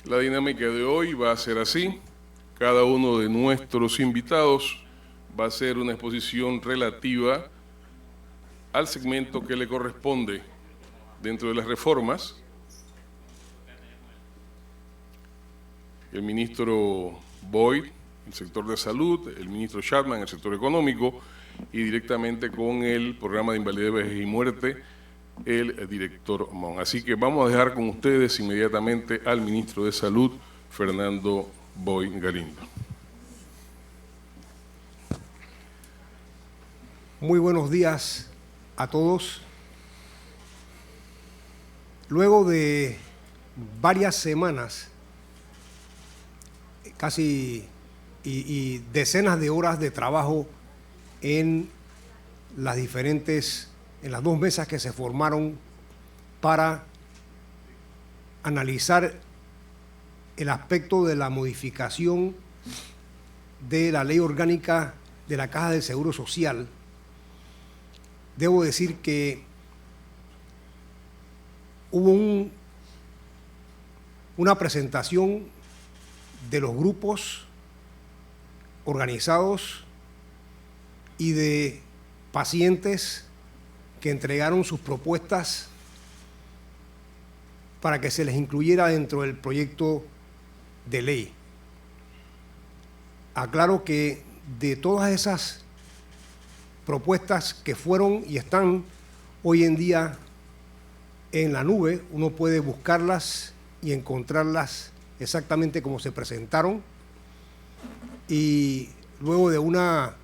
La dinámica de hoy va a ser así. Cada uno de nuestros invitados va a hacer una exposición relativa al segmento que le corresponde dentro de las reformas. El ministro Boyd, el sector de salud, el ministro Chapman, el sector económico, y directamente con el programa de invalidez, vejez y muerte, el director Mon. Así que vamos a dejar con ustedes inmediatamente al ministro de Salud, Fernando Boyd Galindo. Muy buenos días a todos. Luego de varias semanas, casi y decenas de horas de trabajo en las dos mesas que se formaron para analizar el aspecto de la modificación de la ley orgánica de la Caja del Seguro Social, debo decir que hubo una presentación de los grupos organizados y de pacientes que entregaron sus propuestas para que se les incluyera dentro del proyecto de ley. Aclaro que de todas esas propuestas que fueron y están hoy en día en la nube, uno puede buscarlas y encontrarlas exactamente como se presentaron, y luego de una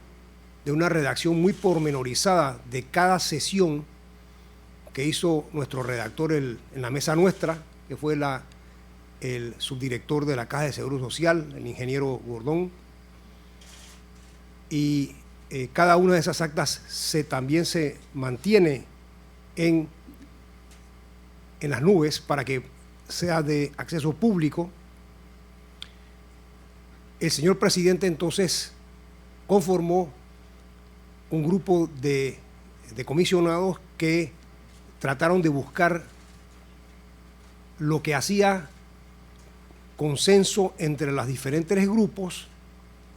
redacción muy pormenorizada de cada sesión que hizo nuestro redactor en la mesa nuestra, que fue el subdirector de la Caja de Seguro Social, el ingeniero Gordón, y cada una de esas actas también se mantiene en las nubes para que sea de acceso público. El señor presidente entonces conformó un grupo de comisionados que trataron de buscar lo que hacía consenso entre los diferentes grupos,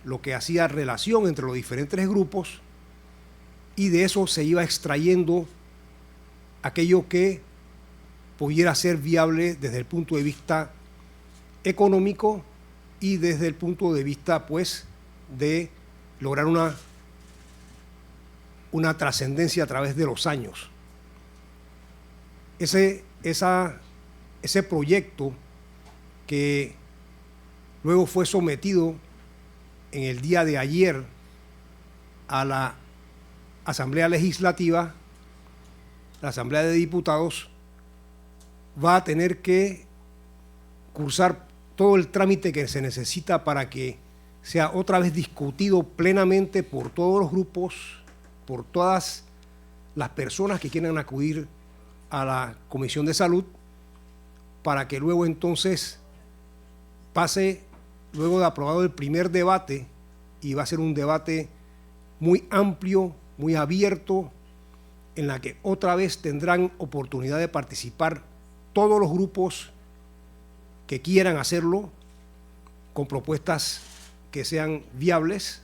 lo que hacía relación entre los diferentes grupos, y de eso se iba extrayendo aquello que pudiera ser viable desde el punto de vista económico y desde el punto de vista, pues, de lograr una trascendencia a través de los años. Ese proyecto, que luego fue sometido en el día de ayer a la Asamblea Legislativa, la Asamblea de Diputados, va a tener que cursar todo el trámite que se necesita para que sea otra vez discutido plenamente por todos los grupos, por todas las personas que quieran acudir a la Comisión de Salud, para que luego entonces pase, luego de aprobado el primer debate, y va a ser un debate muy amplio, muy abierto, en la que otra vez tendrán oportunidad de participar todos los grupos que quieran hacerlo, con propuestas que sean viables,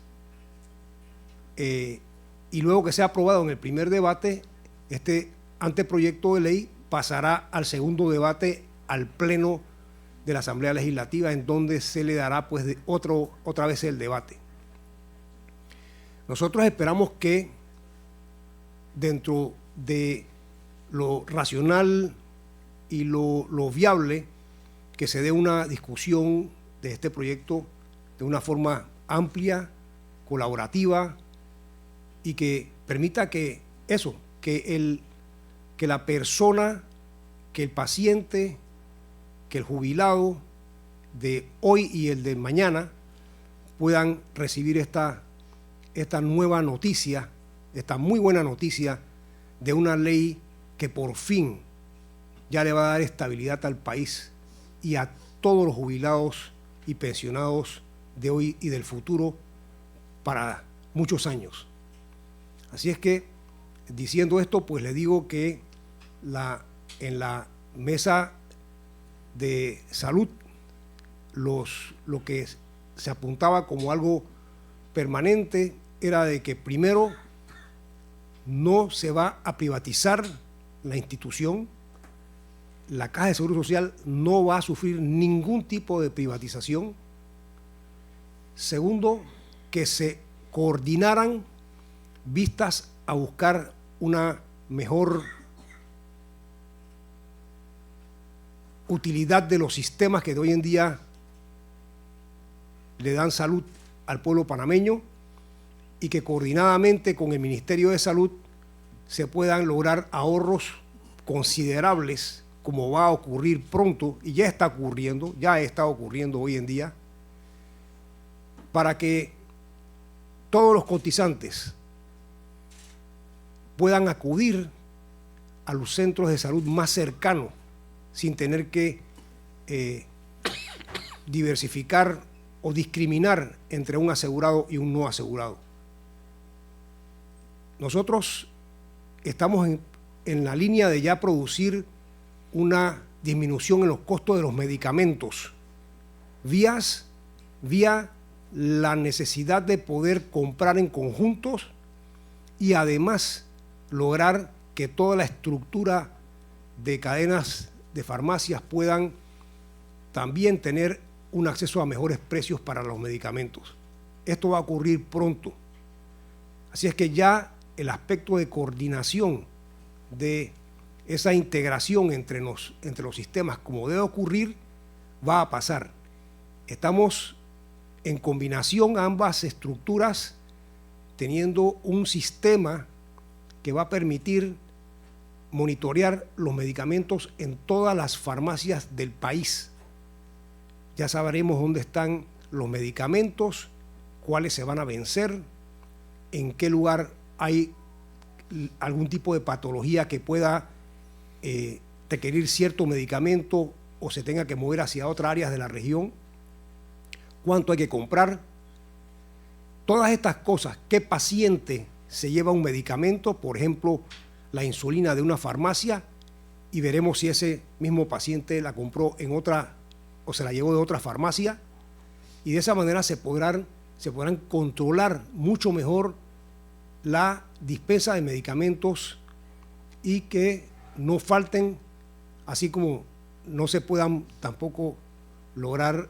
y luego que sea aprobado en el primer debate, este anteproyecto de ley pasará al segundo debate al Pleno de la Asamblea Legislativa, en donde se le dará pues otra vez el debate. Nosotros esperamos que dentro de lo racional y lo viable, que se dé una discusión de este proyecto de una forma amplia, colaborativa, y que permita que la persona, que el paciente, que el jubilado de hoy y el de mañana puedan recibir esta nueva noticia, esta muy buena noticia de una ley que por fin ya le va a dar estabilidad al país y a todos los jubilados y pensionados de hoy y del futuro para muchos años. Así es que, diciendo esto, pues le digo que en la mesa de salud lo que se apuntaba como algo permanente era de que primero no se va a privatizar la institución, la Caja de Seguro Social no va a sufrir ningún tipo de privatización. Segundo, que se coordinaran vistas a buscar una mejor utilidad de los sistemas que de hoy en día le dan salud al pueblo panameño, y que coordinadamente con el Ministerio de Salud se puedan lograr ahorros considerables, como va a ocurrir pronto, y ya está ocurriendo hoy en día, para que todos los cotizantes puedan acudir a los centros de salud más cercanos sin tener que diversificar o discriminar entre un asegurado y un no asegurado. Nosotros estamos en la línea de ya producir una disminución en los costos de los medicamentos vía la necesidad de poder comprar en conjuntos y además lograr que toda la estructura de cadenas de farmacias puedan también tener un acceso a mejores precios para los medicamentos. Esto va a ocurrir pronto. Así es que ya el aspecto de coordinación, de esa integración entre los sistemas, como debe ocurrir, va a pasar. Estamos en combinación ambas estructuras, teniendo un sistema que va a permitir monitorear los medicamentos en todas las farmacias del país. Ya sabremos dónde están los medicamentos, cuáles se van a vencer, en qué lugar hay algún tipo de patología que pueda requerir cierto medicamento o se tenga que mover hacia otras áreas de la región, cuánto hay que comprar. Todas estas cosas, qué paciente se lleva un medicamento, por ejemplo, la insulina de una farmacia, y veremos si ese mismo paciente la compró en otra o se la llevó de otra farmacia, y de esa manera se podrán controlar mucho mejor la dispensa de medicamentos y que no falten, así como no se puedan tampoco lograr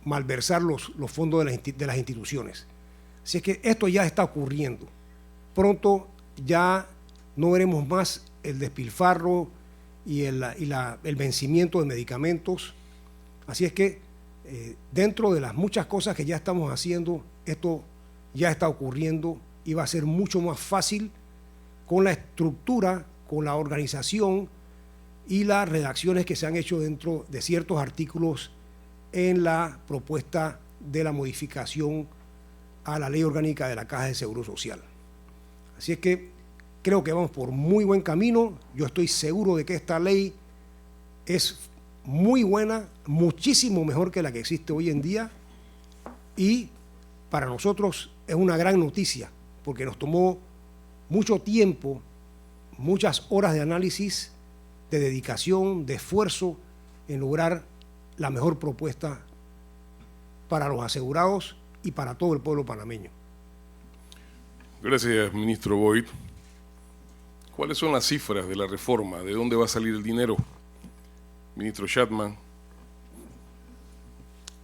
malversar los fondos de las instituciones. Así es que esto ya está ocurriendo. Pronto ya no veremos más el despilfarro y el vencimiento de medicamentos. Así es que dentro de las muchas cosas que ya estamos haciendo, esto ya está ocurriendo y va a ser mucho más fácil con la estructura, con la organización y las redacciones que se han hecho dentro de ciertos artículos en la propuesta de la modificación a la Ley Orgánica de la Caja de Seguro Social. Así es que creo que vamos por muy buen camino. Yo estoy seguro de que esta ley es muy buena, muchísimo mejor que la que existe hoy en día, y para nosotros es una gran noticia porque nos tomó mucho tiempo, muchas horas de análisis, de dedicación, de esfuerzo en lograr la mejor propuesta para los asegurados y para todo el pueblo panameño. Gracias, ministro Boyd. ¿Cuáles son las cifras de la reforma? ¿De dónde va a salir el dinero? Ministro Chapman.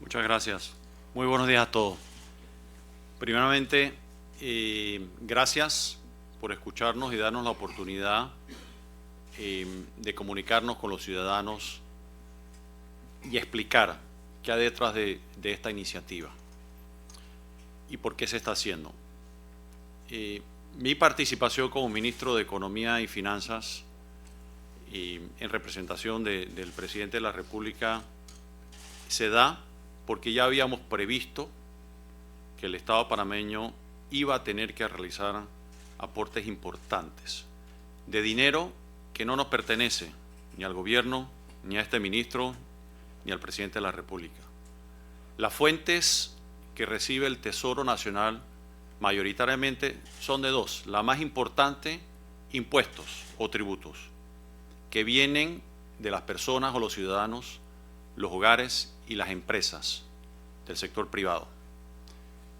Muchas gracias. Muy buenos días a todos. Primeramente, gracias por escucharnos y darnos la oportunidad de comunicarnos con los ciudadanos y explicar qué hay detrás de esta iniciativa y por qué se está haciendo. Mi participación como ministro de Economía y Finanzas en representación del presidente de la República se da porque ya habíamos previsto que el Estado panameño iba a tener que realizar aportes importantes de dinero que no nos pertenece ni al gobierno, ni a este ministro, ni al presidente de la República. Las fuentes que recibe el Tesoro Nacional mayoritariamente son de dos. La más importante, impuestos o tributos, que vienen de las personas o los ciudadanos los hogares y las empresas del sector privado.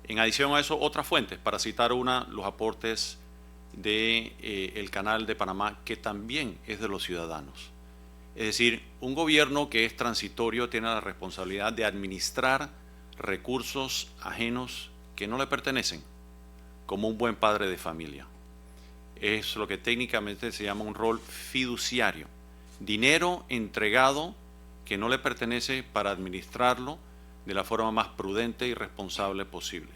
En adición a eso, otras fuentes, para citar una, los aportes del Canal de Panamá, que también es de los ciudadanos. Es decir, un gobierno que es transitorio tiene la responsabilidad de administrar recursos ajenos que no le pertenecen, como un buen padre de familia. Es lo que técnicamente se llama un rol fiduciario. Dinero entregado que no le pertenece para administrarlo de la forma más prudente y responsable posible.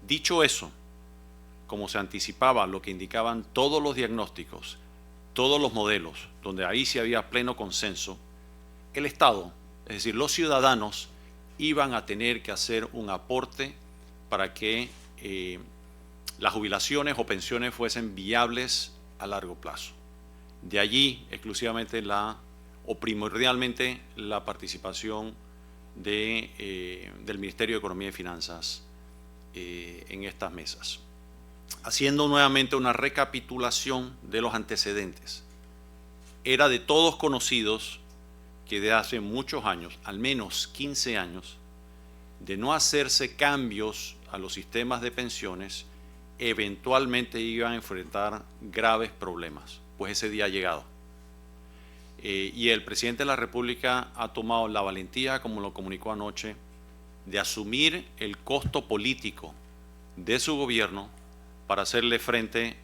Dicho eso, como se anticipaba lo que indicaban todos los diagnósticos, todos los modelos, donde ahí sí había pleno consenso, el Estado, es decir, los ciudadanos, iban a tener que hacer un aporte para que las jubilaciones o pensiones fuesen viables a largo plazo. De allí exclusivamente o primordialmente la participación del Ministerio de Economía y Finanzas en estas mesas. Haciendo nuevamente una recapitulación de los antecedentes. Era de todos conocidos que de hace muchos años, al menos 15 años, de no hacerse cambios a los sistemas de pensiones, eventualmente iban a enfrentar graves problemas, pues ese día ha llegado. Y el presidente de la República ha tomado la valentía, como lo comunicó anoche, de asumir el costo político de su gobierno para hacerle frente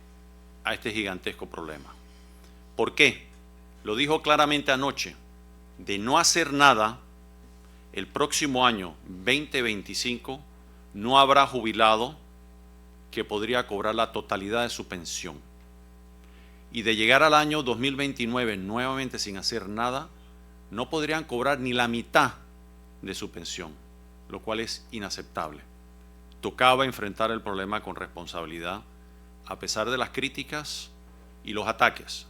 a este gigantesco problema. ¿Por qué? Lo dijo claramente anoche. De no hacer nada, el próximo año 2025 no habrá jubilado que podría cobrar la totalidad de su pensión. Y de llegar al año 2029 nuevamente sin hacer nada, no podrían cobrar ni la mitad de su pensión, lo cual es inaceptable. Tocaba enfrentar el problema con responsabilidad, a pesar de las críticas y los ataques.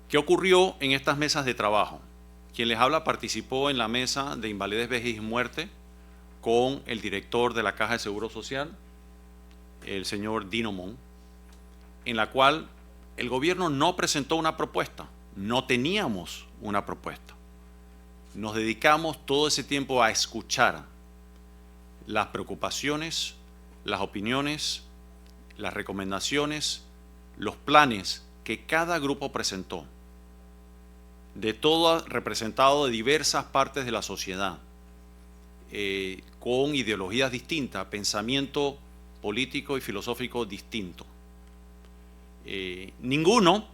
¿Qué ocurrió en estas mesas de trabajo? Quien les habla participó en la mesa de invalidez, vejez y muerte con el director de la Caja de Seguro Social, el señor Dino Mon, en la cual el gobierno no presentó una propuesta, no teníamos una propuesta. Nos dedicamos todo ese tiempo a escuchar las preocupaciones, las opiniones, las recomendaciones, los planes que cada grupo presentó, de todo representado de diversas partes de la sociedad, con ideologías distintas, pensamiento político y filosófico distinto. Ninguno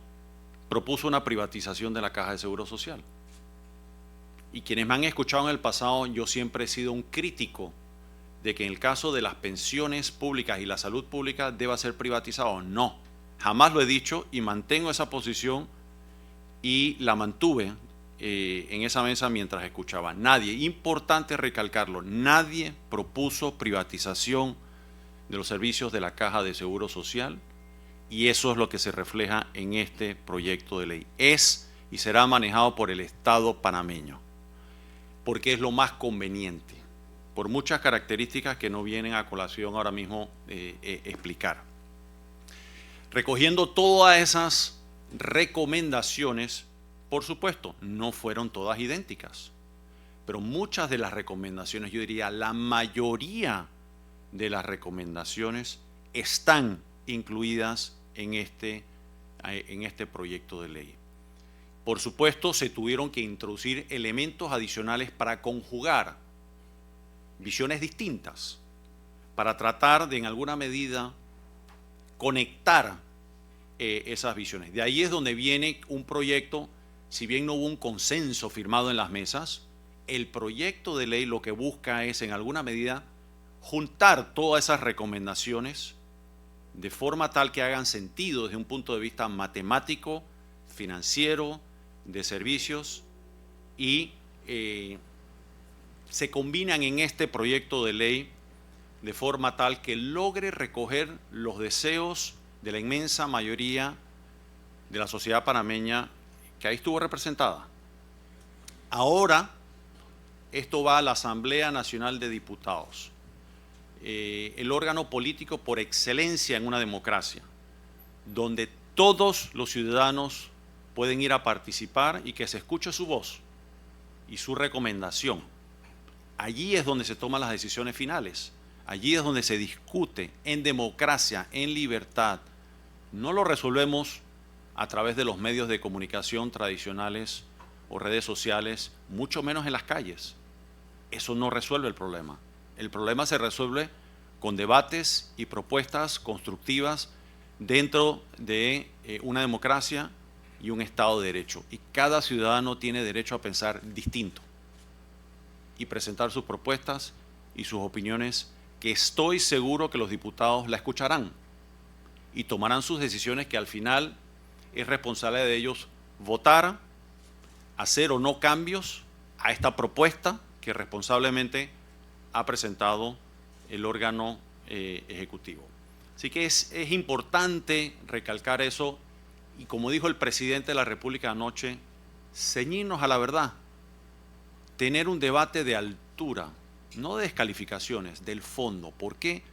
propuso una privatización de la Caja de Seguro Social. Y quienes me han escuchado en el pasado, yo siempre he sido un crítico de que en el caso de las pensiones públicas y la salud pública deba ser privatizado. No, jamás lo he dicho y mantengo esa posición y la mantuve en esa mesa mientras escuchaba. Nadie, importante recalcarlo, nadie propuso privatización de los servicios de la Caja de Seguro Social y eso es lo que se refleja en este proyecto de ley. Es y será manejado por el Estado panameño, porque es lo más conveniente, por muchas características que no vienen a colación ahora mismo explicar. Recogiendo todas esas recomendaciones, por supuesto, no fueron todas idénticas, pero muchas de las recomendaciones, yo diría la mayoría de las recomendaciones están incluidas en este proyecto de ley. Por supuesto, se tuvieron que introducir elementos adicionales para conjugar visiones distintas, para tratar de en alguna medida conectar esas visiones. De ahí es donde viene un proyecto, si bien no hubo un consenso firmado en las mesas, el proyecto de ley lo que busca es en alguna medida juntar todas esas recomendaciones de forma tal que hagan sentido desde un punto de vista matemático, financiero, de servicios y se combinan en este proyecto de ley de forma tal que logre recoger los deseos de la inmensa mayoría de la sociedad panameña que ahí estuvo representada. Ahora esto va a la Asamblea Nacional de Diputados, el órgano político por excelencia en una democracia, donde todos los ciudadanos pueden ir a participar y que se escuche su voz. y su recomendación. Allí es donde se toman las decisiones finales. Allí es donde se discute en democracia, en libertad. No lo resolvemos a través de los medios de comunicación tradicionales o redes sociales, mucho menos en las calles. Eso no resuelve el problema. El problema se resuelve con debates y propuestas constructivas dentro de una democracia y un Estado de Derecho. Y cada ciudadano tiene derecho a pensar distinto y presentar sus propuestas y sus opiniones, que estoy seguro que los diputados la escucharán y tomarán sus decisiones, que al final es responsable de ellos votar, hacer o no cambios a esta propuesta que responsablemente ha presentado el órgano ejecutivo. Así que es importante recalcar eso, y como dijo el presidente de la República anoche, ceñirnos a la verdad, tener un debate de altura, no de descalificaciones, del fondo. ¿Por qué?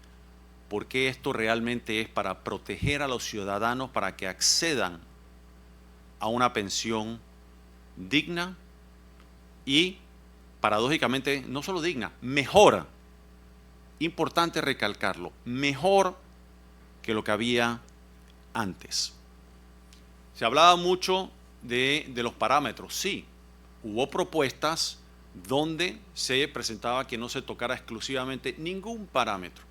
Porque esto realmente es para proteger a los ciudadanos, para que accedan a una pensión digna y, paradójicamente, no solo digna, mejor. Importante recalcarlo, mejor que lo que había antes. Se hablaba mucho de los parámetros. Sí, hubo propuestas donde se presentaba que no se tocara exclusivamente ningún parámetro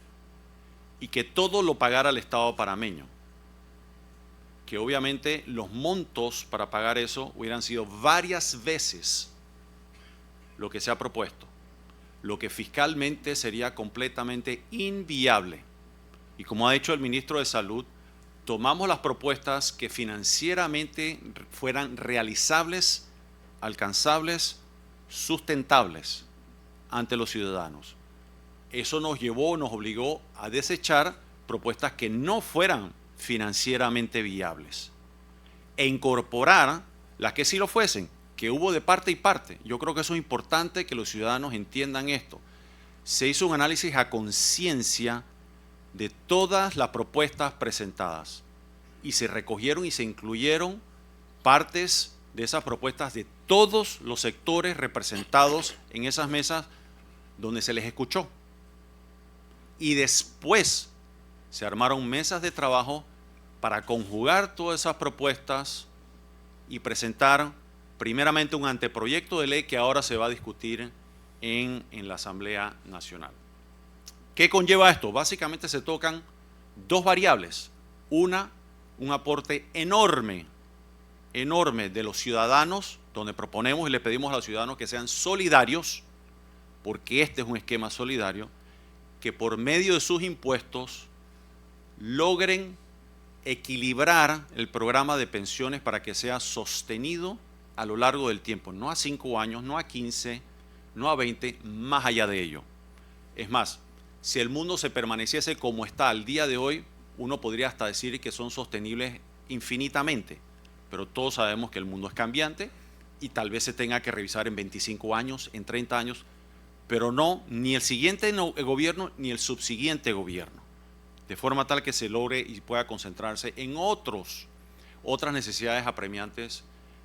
y que todo lo pagara el Estado panameño. Que obviamente los montos para pagar eso hubieran sido varias veces lo que se ha propuesto, lo que fiscalmente sería completamente inviable. Y como ha dicho el ministro de Salud, tomamos las propuestas que financieramente fueran realizables, alcanzables, sustentables ante los ciudadanos. Eso nos obligó a desechar propuestas que no fueran financieramente viables e incorporar las que sí lo fuesen, que hubo de parte y parte. Yo creo que eso es importante, que los ciudadanos entiendan esto. Se hizo un análisis a conciencia de todas las propuestas presentadas y se recogieron y se incluyeron partes de esas propuestas de todos los sectores representados en esas mesas donde se les escuchó. Y después se armaron mesas de trabajo para conjugar todas esas propuestas y presentar primeramente un anteproyecto de ley que ahora se va a discutir en la Asamblea Nacional. ¿Qué conlleva esto? Básicamente se tocan dos variables. Una, un aporte enorme de los ciudadanos, donde proponemos y le pedimos a los ciudadanos que sean solidarios, porque este es un esquema solidario, que por medio de sus impuestos logren equilibrar el programa de pensiones para que sea sostenido a lo largo del tiempo, no a 5 años, no a 15, no a 20, más allá de ello. Es más, si el mundo se permaneciese como está al día de hoy, uno podría hasta decir que son sostenibles infinitamente, pero todos sabemos que el mundo es cambiante y tal vez se tenga que revisar en 25 años, en 30 años, pero no ni el siguiente gobierno ni el subsiguiente gobierno, de forma tal que se logre y pueda concentrarse en otras necesidades apremiantes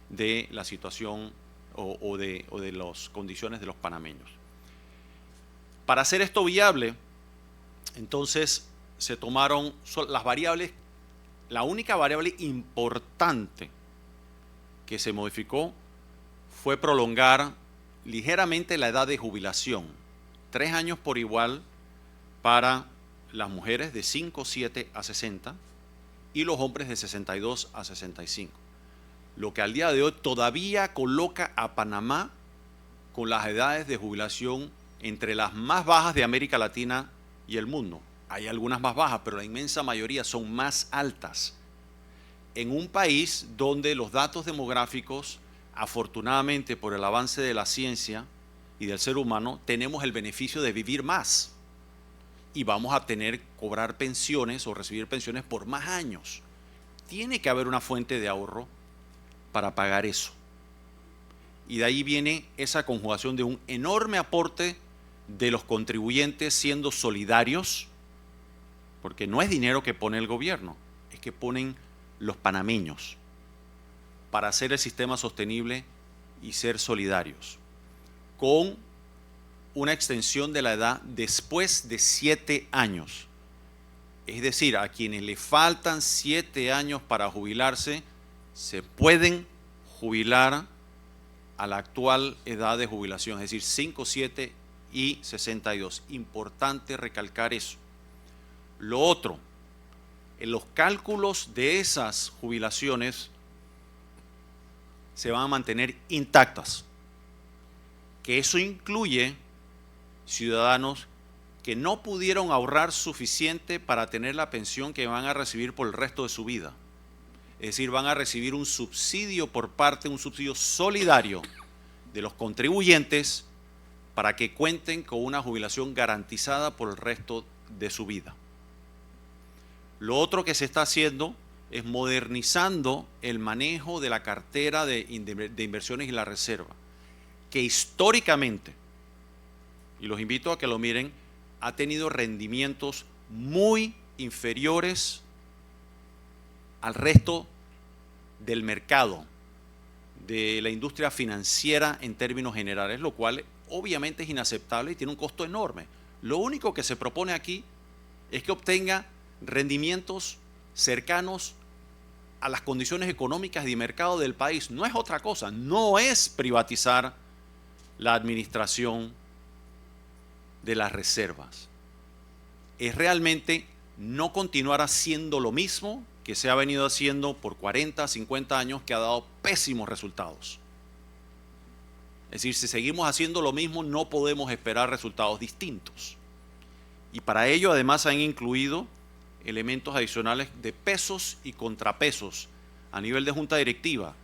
de la situación o de las condiciones de los panameños. Para hacer esto viable, entonces se tomaron las variables. La única variable importante que se modificó fue prolongar ligeramente la edad de jubilación, 3 años por igual para las mujeres de 57 a 60 y los hombres de 62 a 65. Lo que al día de hoy todavía coloca a Panamá con las edades de jubilación entre las más bajas de América Latina y el mundo. Hay algunas más bajas, pero la inmensa mayoría son más altas. En un país donde los datos demográficos, afortunadamente por el avance de la ciencia y del ser humano, tenemos el beneficio de vivir más. Y vamos a cobrar pensiones o recibir pensiones por más años. Tiene que haber una fuente de ahorro para pagar eso. Y de ahí viene esa conjugación de un enorme aporte de los contribuyentes siendo solidarios, porque no es dinero que pone el gobierno, es que ponen los panameños para hacer el sistema sostenible y ser solidarios. con una extensión de la edad después de 7 años. Es decir, a quienes le faltan 7 años para jubilarse, se pueden jubilar a la actual edad de jubilación, es decir, 5, 7 y 62. Importante recalcar eso. Lo otro, en los cálculos de esas jubilaciones se van a mantener intactas, que eso incluye ciudadanos que no pudieron ahorrar suficiente para tener la pensión que van a recibir por el resto de su vida. Es decir, van a recibir un subsidio un subsidio solidario de los contribuyentes para que cuenten con una jubilación garantizada por el resto de su vida. Lo otro que se está haciendo es modernizando el manejo de la cartera de inversiones y la reserva, que históricamente, y los invito a que lo miren, ha tenido rendimientos muy inferiores al resto del mercado, de la industria financiera en términos generales, lo cual obviamente es inaceptable y tiene un costo enorme. Lo único que se propone aquí es que obtenga rendimientos cercanos a las condiciones económicas y de mercado del país. No es otra cosa, no es privatizar la administración de las reservas. Es realmente no continuar haciendo lo mismo que se ha venido haciendo por 40, 50 años, que ha dado pésimos resultados. Es decir, si seguimos haciendo lo mismo, no podemos esperar resultados distintos. Y para ello, además, han incluido elementos adicionales de pesos y contrapesos a nivel de junta directiva,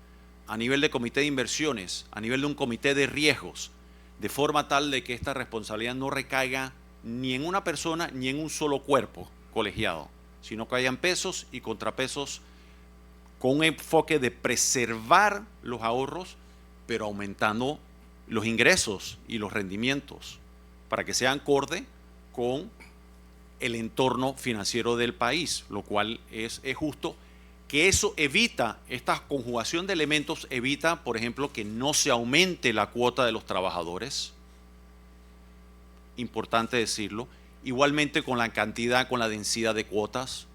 a nivel de comité de inversiones, a nivel de un comité de riesgos, de forma tal de que esta responsabilidad no recaiga ni en una persona ni en un solo cuerpo colegiado, sino que hayan pesos y contrapesos con un enfoque de preservar los ahorros, pero aumentando los ingresos y los rendimientos para que sean acorde con el entorno financiero del país, lo cual es justo, que eso evita, esta conjugación de elementos evita, por ejemplo, que no se aumente la cuota de los trabajadores, importante decirlo, igualmente con la cantidad, con la densidad de cuotas,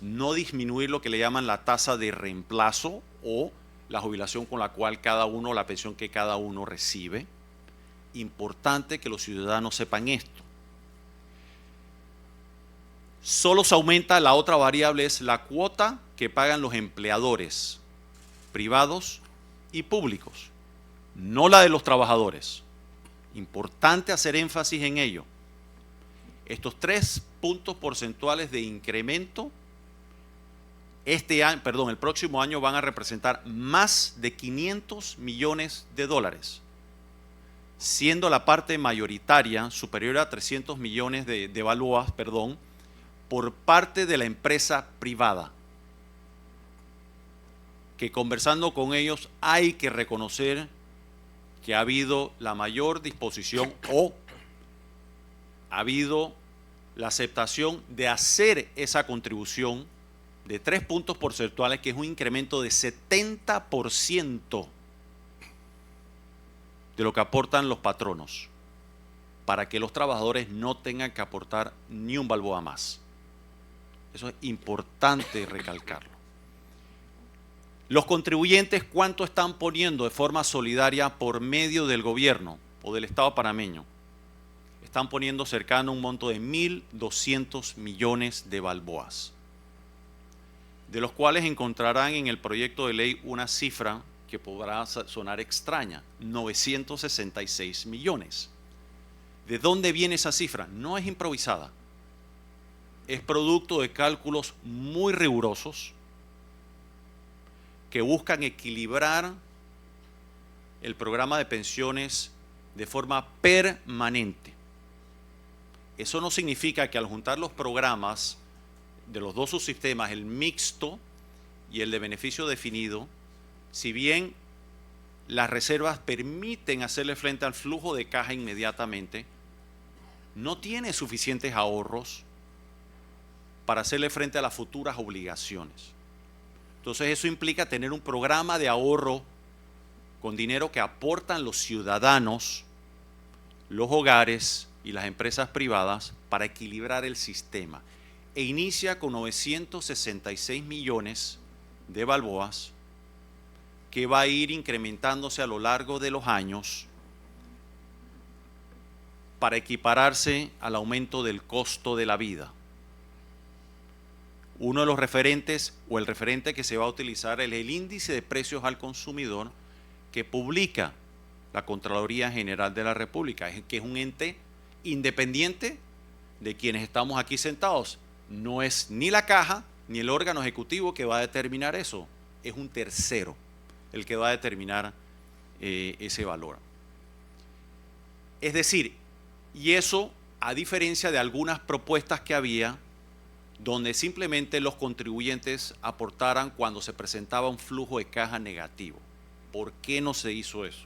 no disminuir lo que le llaman la tasa de reemplazo o la jubilación con la cual cada uno, la pensión que cada uno recibe. Importante que los ciudadanos sepan esto. Solo se aumenta, la otra variable es la cuota que pagan los empleadores privados y públicos, no la de los trabajadores. Importante hacer énfasis en ello. Estos 3 puntos porcentuales de incremento el próximo año van a representar más de 500 millones de dólares, siendo la parte mayoritaria superior a 300 millones de balboas, por parte de la empresa privada, que conversando con ellos hay que reconocer que ha habido la mayor disposición o ha habido la aceptación de hacer esa contribución de 3 puntos porcentuales, que es un incremento de 70% de lo que aportan los patronos, para que los trabajadores no tengan que aportar ni un balboa más. Eso es importante recalcarlo. Los contribuyentes, ¿cuánto están poniendo de forma solidaria por medio del gobierno o del Estado panameño? Están poniendo cercano a un monto de 1.200 millones de balboas, de los cuales encontrarán en el proyecto de ley una cifra que podrá sonar extraña: 966 millones. ¿De dónde viene esa cifra? No es improvisada. Es producto de cálculos muy rigurosos que buscan equilibrar el programa de pensiones de forma permanente. Eso no significa que al juntar los programas de los dos subsistemas, el mixto y el de beneficio definido, si bien las reservas permiten hacerle frente al flujo de caja inmediatamente, no tiene suficientes ahorros para hacerle frente a las futuras obligaciones. Entonces eso implica tener un programa de ahorro con dinero que aportan los ciudadanos los hogares y las empresas privadas para equilibrar el sistema. E inicia con 966 millones de balboas que va a ir incrementándose a lo largo de los años para equipararse al aumento del costo de la vida. Uno de los referentes o el referente que se va a utilizar es el índice de precios al consumidor que publica la Contraloría General de la República, que es un ente independiente de quienes estamos aquí sentados. No es ni la caja ni el órgano ejecutivo que va a determinar eso, es un tercero el que va a determinar ese valor. Es decir, y eso a diferencia de algunas propuestas que había donde simplemente los contribuyentes aportaran cuando se presentaba un flujo de caja negativo. ¿Por qué no se hizo eso?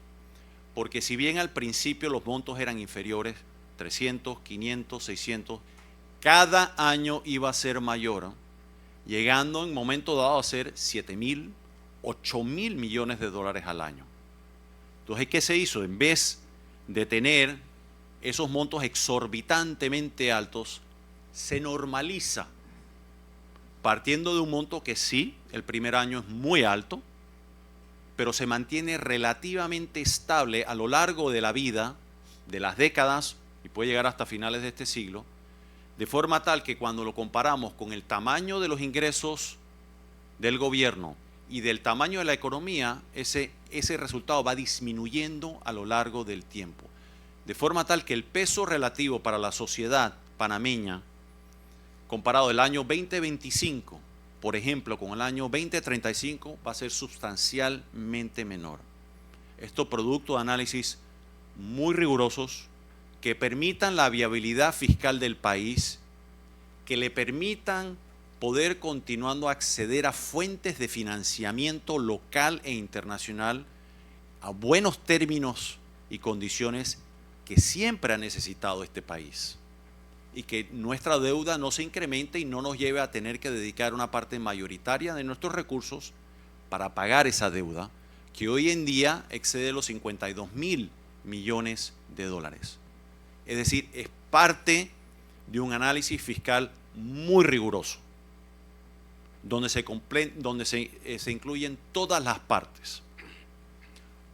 Porque si bien al principio los montos eran inferiores, 300, 500, 600, cada año iba a ser mayor, llegando en momento dado a ser 7.000, 8.000 millones de dólares al año. Entonces, ¿qué se hizo? En vez de tener esos montos exorbitantemente altos, se normaliza, partiendo de un monto que sí, el primer año es muy alto, pero se mantiene relativamente estable a lo largo de la vida, de las décadas, y puede llegar hasta finales de este siglo, de forma tal que cuando lo comparamos con el tamaño de los ingresos del gobierno y del tamaño de la economía, ese resultado va disminuyendo a lo largo del tiempo. De forma tal que el peso relativo para la sociedad panameña, comparado el año 2025, por ejemplo, con el año 2035, va a ser sustancialmente menor. Esto producto de análisis muy rigurosos que permitan la viabilidad fiscal del país, que le permitan poder continuando a acceder a fuentes de financiamiento local e internacional a buenos términos y condiciones que siempre ha necesitado este país, y que nuestra deuda no se incremente y no nos lleve a tener que dedicar una parte mayoritaria de nuestros recursos para pagar esa deuda, que hoy en día excede los 52.000 millones de dólares. Es decir, es parte de un análisis fiscal muy riguroso, donde se incluyen todas las partes.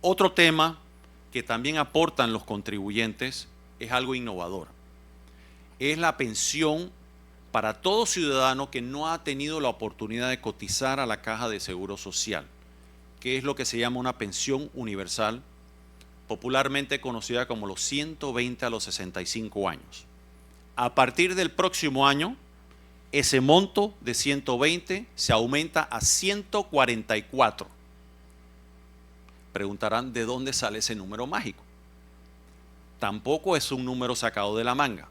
Otro tema que también aportan los contribuyentes es algo innovador. Es la pensión para todo ciudadano que no ha tenido la oportunidad de cotizar a la Caja de Seguro Social, que es lo que se llama una pensión universal, popularmente conocida como los 120 a los 65 años. A partir del próximo año, ese monto de 120 se aumenta a 144. Preguntarán, ¿de dónde sale ese número mágico? Tampoco es un número sacado de la manga.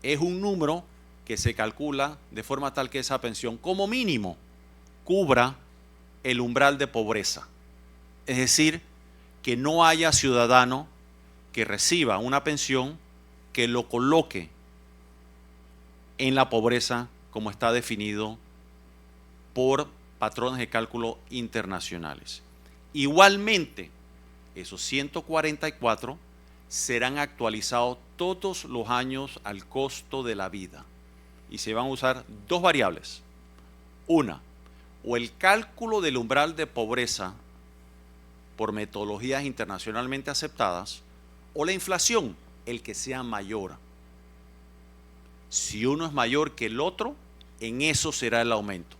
Es un número que se calcula de forma tal que esa pensión, como mínimo, cubra el umbral de pobreza. Es decir, que no haya ciudadano que reciba una pensión que lo coloque en la pobreza como está definido por patrones de cálculo internacionales. Igualmente, esos 144 serán actualizados todos los años al costo de la vida y se van a usar dos variables. Una, o el cálculo del umbral de pobreza por metodologías internacionalmente aceptadas, o la inflación, el que sea mayor. Si uno es mayor que el otro, en eso será el aumento.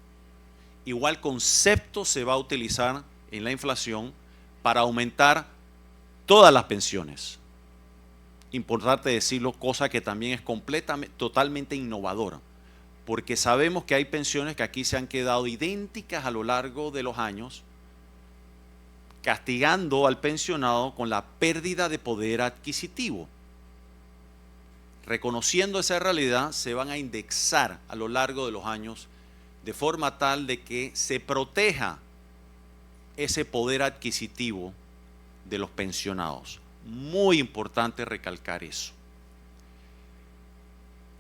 Igual concepto se va a utilizar en la inflación para aumentar todas las pensiones. Importante decirlo, cosa que también es totalmente innovadora, porque sabemos que hay pensiones que aquí se han quedado idénticas a lo largo de los años, castigando al pensionado con la pérdida de poder adquisitivo. Reconociendo esa realidad, se van a indexar a lo largo de los años de forma tal de que se proteja ese poder adquisitivo de los pensionados. Muy importante recalcar eso.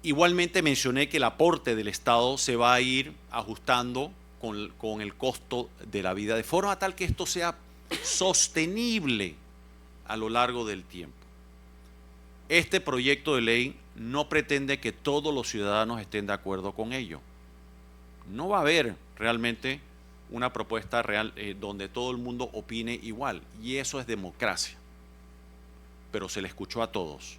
Igualmente mencioné que el aporte del Estado se va a ir ajustando con el costo de la vida, de forma tal que esto sea sostenible a lo largo del tiempo. Este proyecto de ley no pretende que todos los ciudadanos estén de acuerdo con ello. No va a haber realmente una propuesta real donde todo el mundo opine igual, y eso es democracia. Pero se le escuchó a todos.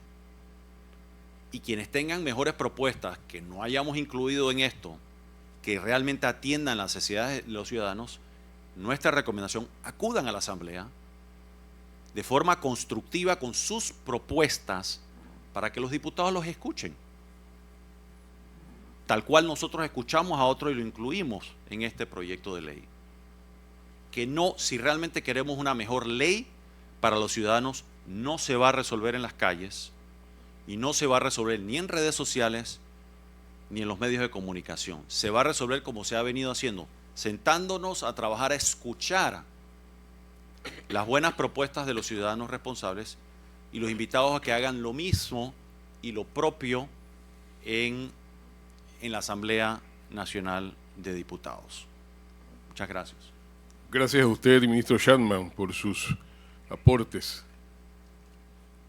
Y quienes tengan mejores propuestas que no hayamos incluido en esto, que realmente atiendan las necesidades de los ciudadanos, nuestra recomendación: acudan a la Asamblea de forma constructiva con sus propuestas para que los diputados los escuchen. Tal cual nosotros escuchamos a otros y lo incluimos en este proyecto de ley. Que no, si realmente queremos una mejor ley para los ciudadanos, no se va a resolver en las calles y no se va a resolver ni en redes sociales ni en los medios de comunicación. Se va a resolver como se ha venido haciendo, sentándonos a trabajar, a escuchar las buenas propuestas de los ciudadanos responsables y los invitados a que hagan lo mismo y lo propio en la Asamblea Nacional de Diputados. Muchas gracias. Gracias a usted, ministro Chapman, por sus aportes.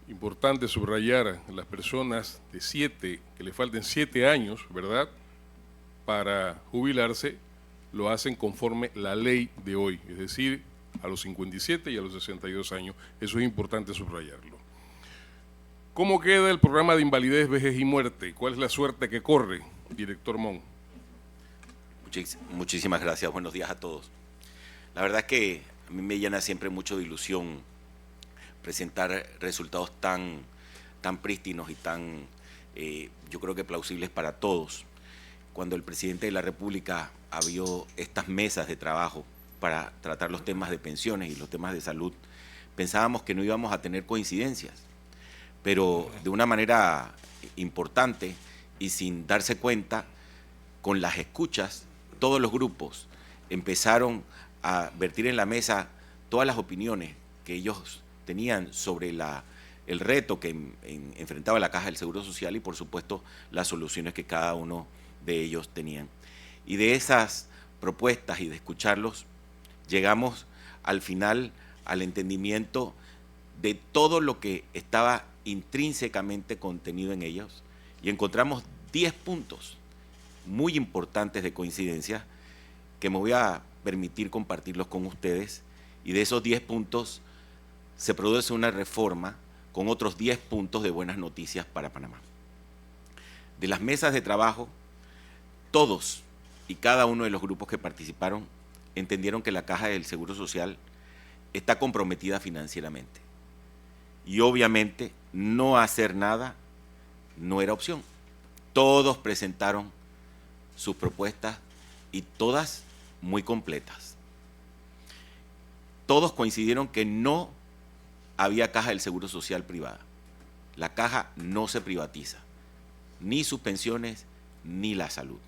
Importante subrayar a las personas que le falten 7 años, ¿verdad?, para jubilarse, lo hacen conforme la ley de hoy, es decir, a los 57 y a los 62 años. Eso es importante subrayarlo. ¿Cómo queda el programa de invalidez, vejez y muerte? ¿Cuál es la suerte que corre, director Mon? Muchísimas gracias. Buenos días a todos. La verdad es que a mí me llena siempre mucho de ilusión presentar resultados tan prístinos y tan, yo creo que plausibles para todos. Cuando el presidente de la República abrió estas mesas de trabajo para tratar los temas de pensiones y los temas de salud, pensábamos que no íbamos a tener coincidencias, pero de una manera importante y sin darse cuenta, con las escuchas, todos los grupos empezaron a vertir en la mesa todas las opiniones que ellos tenían sobre el reto que enfrentaba la Caja del Seguro Social y, por supuesto, las soluciones que cada uno de ellos tenían. Y de esas propuestas y de escucharlos, llegamos al final al entendimiento de todo lo que estaba intrínsecamente contenido en ellos y encontramos 10 puntos muy importantes de coincidencia que me voy a permitir compartirlos con ustedes, y de esos 10 puntos se produce una reforma con otros 10 puntos de buenas noticias para Panamá. De las mesas de trabajo, todos y cada uno de los grupos que participaron entendieron que la Caja del Seguro Social está comprometida financieramente. Y obviamente no hacer nada no era opción. Todos presentaron sus propuestas y todas muy completas. Todos coincidieron que no había Caja del Seguro Social privada. La Caja no se privatiza, ni sus pensiones ni la salud.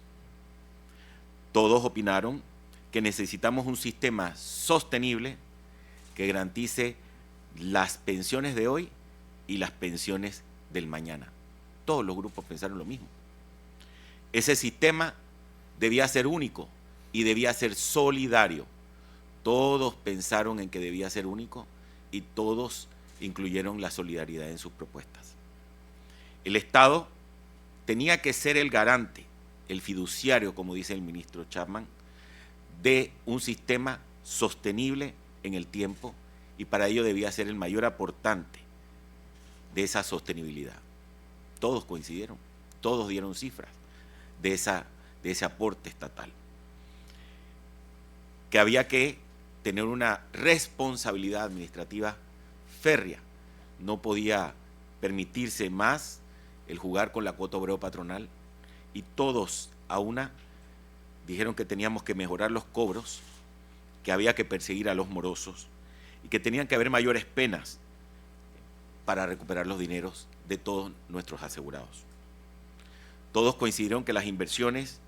Todos opinaron que necesitamos un sistema sostenible que garantice las pensiones de hoy y las pensiones del mañana. Todos los grupos pensaron lo mismo. Ese sistema debía ser único y debía ser solidario. Todos pensaron en que debía ser único y todos incluyeron la solidaridad en sus propuestas. El Estado tenía que ser el garante, el fiduciario, como dice el ministro Chapman, de un sistema sostenible en el tiempo, y para ello debía ser el mayor aportante de esa sostenibilidad. Todos coincidieron, todos dieron cifras de ese aporte estatal. Que había que tener una responsabilidad administrativa férrea. No podía permitirse más el jugar con la cuota obrero patronal, y todos a una dijeron que teníamos que mejorar los cobros, que había que perseguir a los morosos y que tenían que haber mayores penas para recuperar los dineros de todos nuestros asegurados. Todos coincidieron que las inversiones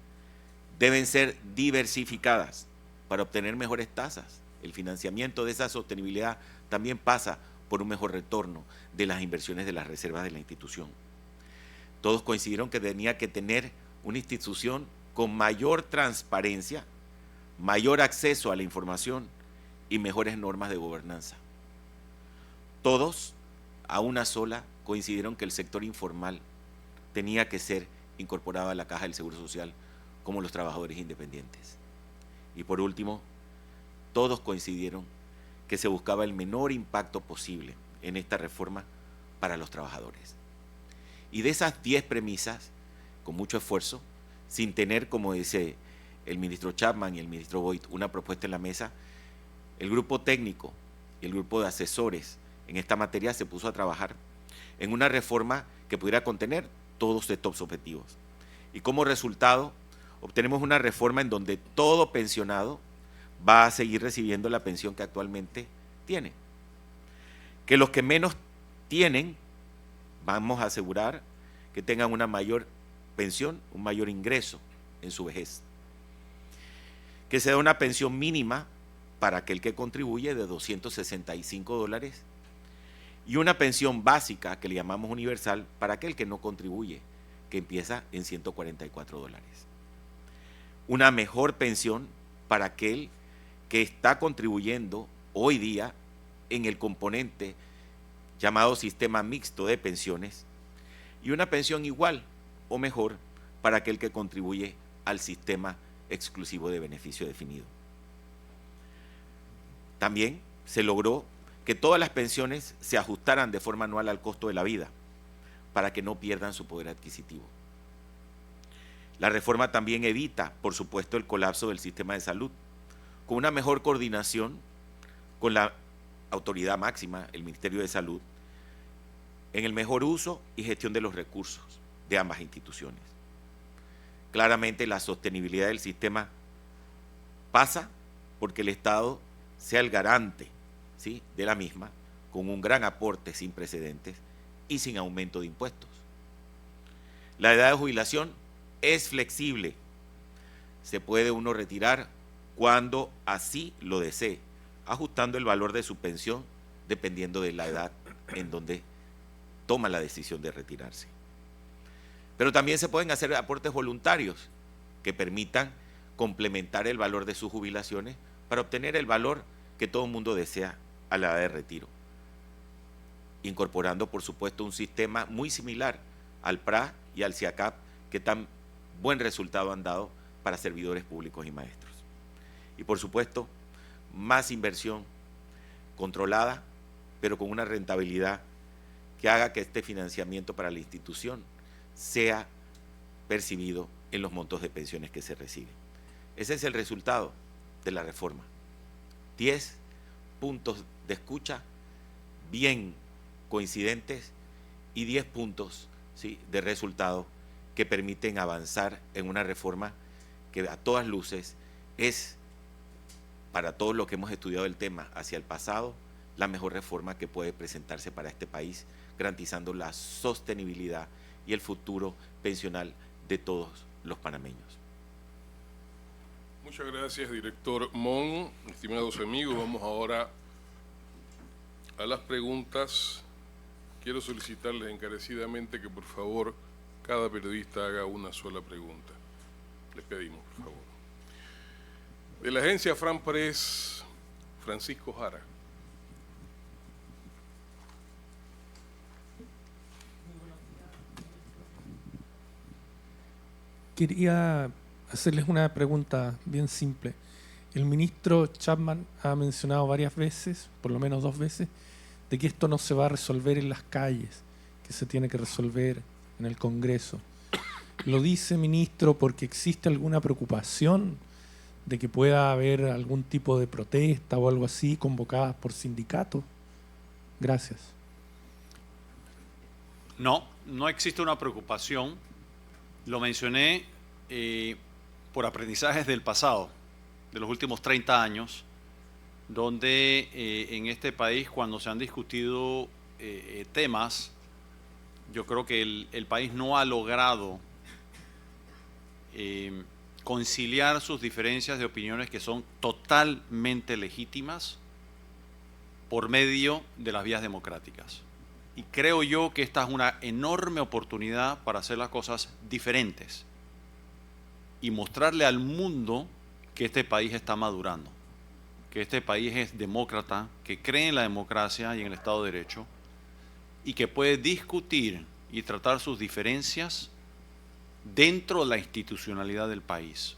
deben ser diversificadas para obtener mejores tasas. El financiamiento de esa sostenibilidad también pasa por un mejor retorno de las inversiones de las reservas de la institución. Todos coincidieron que tenía que tener una institución con mayor transparencia, mayor acceso a la información y mejores normas de gobernanza. Todos a una sola, coincidieron que el sector informal tenía que ser incorporado a la Caja del Seguro Social como los trabajadores independientes. Y por último, todos coincidieron que se buscaba el menor impacto posible en esta reforma para los trabajadores. Y de esas 10 premisas, con mucho esfuerzo, sin tener, como dice el ministro Chapman y el ministro Boyd, una propuesta en la mesa, el grupo técnico y el grupo de asesores en esta materia se puso a trabajar en una reforma que pudiera contener todos estos objetivos. Y como resultado, obtenemos una reforma en donde todo pensionado va a seguir recibiendo la pensión que actualmente tiene. Que los que menos tienen, vamos a asegurar que tengan una mayor pensión, un mayor ingreso en su vejez. Que se dé una pensión mínima para aquel que contribuye de $265 y una pensión básica que le llamamos universal para aquel que no contribuye, que empieza en $144. Una mejor pensión para aquel que está contribuyendo hoy día en el componente llamado sistema mixto de pensiones y una pensión igual o mejor para aquel que contribuye al sistema exclusivo de beneficio definido. También se logró que todas las pensiones se ajustaran de forma anual al costo de la vida para que no pierdan su poder adquisitivo. La reforma también evita, por supuesto, el colapso del sistema de salud, con una mejor coordinación con la autoridad máxima, el Ministerio de Salud, en el mejor uso y gestión de los recursos de ambas instituciones. Claramente la sostenibilidad del sistema pasa porque el Estado sea el garante, ¿sí?, de la misma, con un gran aporte sin precedentes y sin aumento de impuestos. La edad de jubilación es flexible, se puede uno retirar cuando así lo desee, ajustando el valor de su pensión dependiendo de la edad en donde toma la decisión de retirarse. Pero también se pueden hacer aportes voluntarios que permitan complementar el valor de sus jubilaciones para obtener el valor que todo el mundo desea a la edad de retiro, incorporando por supuesto un sistema muy similar al PRA y al CIACAP que tan buen resultado han dado para servidores públicos y maestros. Y por supuesto, más inversión controlada, pero con una rentabilidad que haga que este financiamiento para la institución sea percibido en los montos de pensiones que se reciben. Ese es el resultado de la reforma. 10 puntos de escucha bien coincidentes y 10 puntos, ¿sí?, de resultado que permiten avanzar en una reforma que a todas luces es, para todos los que hemos estudiado el tema hacia el pasado, la mejor reforma que puede presentarse para este país, garantizando la sostenibilidad y el futuro pensional de todos los panameños. Muchas gracias, director Mon. Estimados amigos, vamos ahora a las preguntas. Quiero solicitarles encarecidamente que por favor cada periodista haga una sola pregunta. Les pedimos, por favor. De la agencia Fran Press, Francisco Jara. Quería hacerles una pregunta bien simple. El ministro Chapman ha mencionado varias veces, por lo menos 2 veces, de que esto no se va a resolver en las calles, que se tiene que resolver en el Congreso. ¿Lo dice, ministro, porque existe alguna preocupación de que pueda haber algún tipo de protesta o algo así convocadas por sindicatos? Gracias. No, no existe una preocupación. Lo mencioné por aprendizajes del pasado, de los últimos 30 años, donde en este país, cuando se han discutido temas, yo creo que el país no ha logrado conciliar sus diferencias de opiniones que son totalmente legítimas por medio de las vías democráticas. Y creo yo que esta es una enorme oportunidad para hacer las cosas diferentes y mostrarle al mundo que este país está madurando, que este país es demócrata, que cree en la democracia y en el Estado de Derecho, y que puede discutir y tratar sus diferencias dentro de la institucionalidad del país.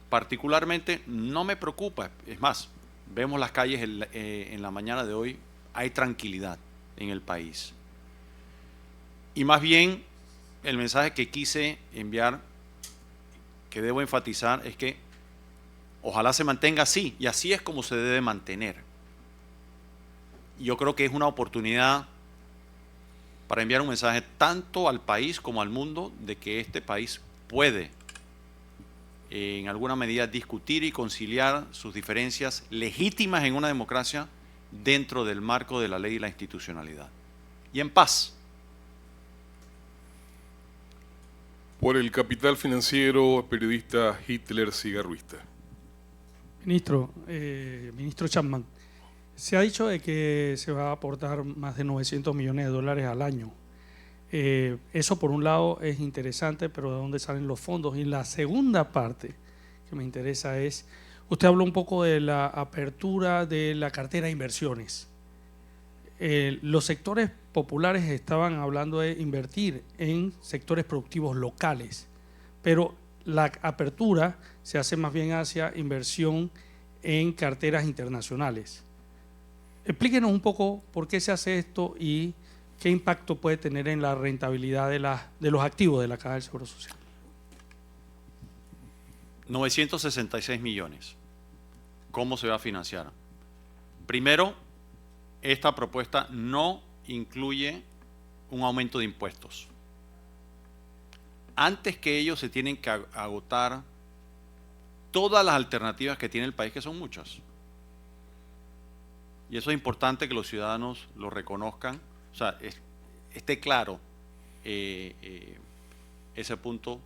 Particularmente no me preocupa, es más, vemos las calles en la mañana de hoy, hay tranquilidad en el país. Y más bien, el mensaje que quise enviar, que debo enfatizar, es que ojalá se mantenga así, y así es como se debe mantener. Yo creo que es una oportunidad para enviar un mensaje tanto al país como al mundo de que este país puede en alguna medida discutir y conciliar sus diferencias legítimas en una democracia dentro del marco de la ley y la institucionalidad. Y en paz. Por el Capital Financiero, periodista Hitler Cigarruista. Ministro Chapman, se ha dicho de que se va a aportar más de 900 millones de dólares al año. Eso por un lado es interesante, pero ¿de dónde salen los fondos? Y la segunda parte que me interesa es, usted habló un poco de la apertura de la cartera de inversiones. Los sectores populares estaban hablando de invertir en sectores productivos locales, pero la apertura se hace más bien hacia inversión en carteras internacionales. Explíquenos un poco por qué se hace esto y qué impacto puede tener en la rentabilidad de los activos de la Caja del Seguro Social. 966 millones. ¿Cómo se va a financiar? Primero, esta propuesta no incluye un aumento de impuestos. Antes que ello se tienen que agotar todas las alternativas que tiene el país, que son muchas. Y eso es importante que los ciudadanos lo reconozcan, o sea, esté claro ese punto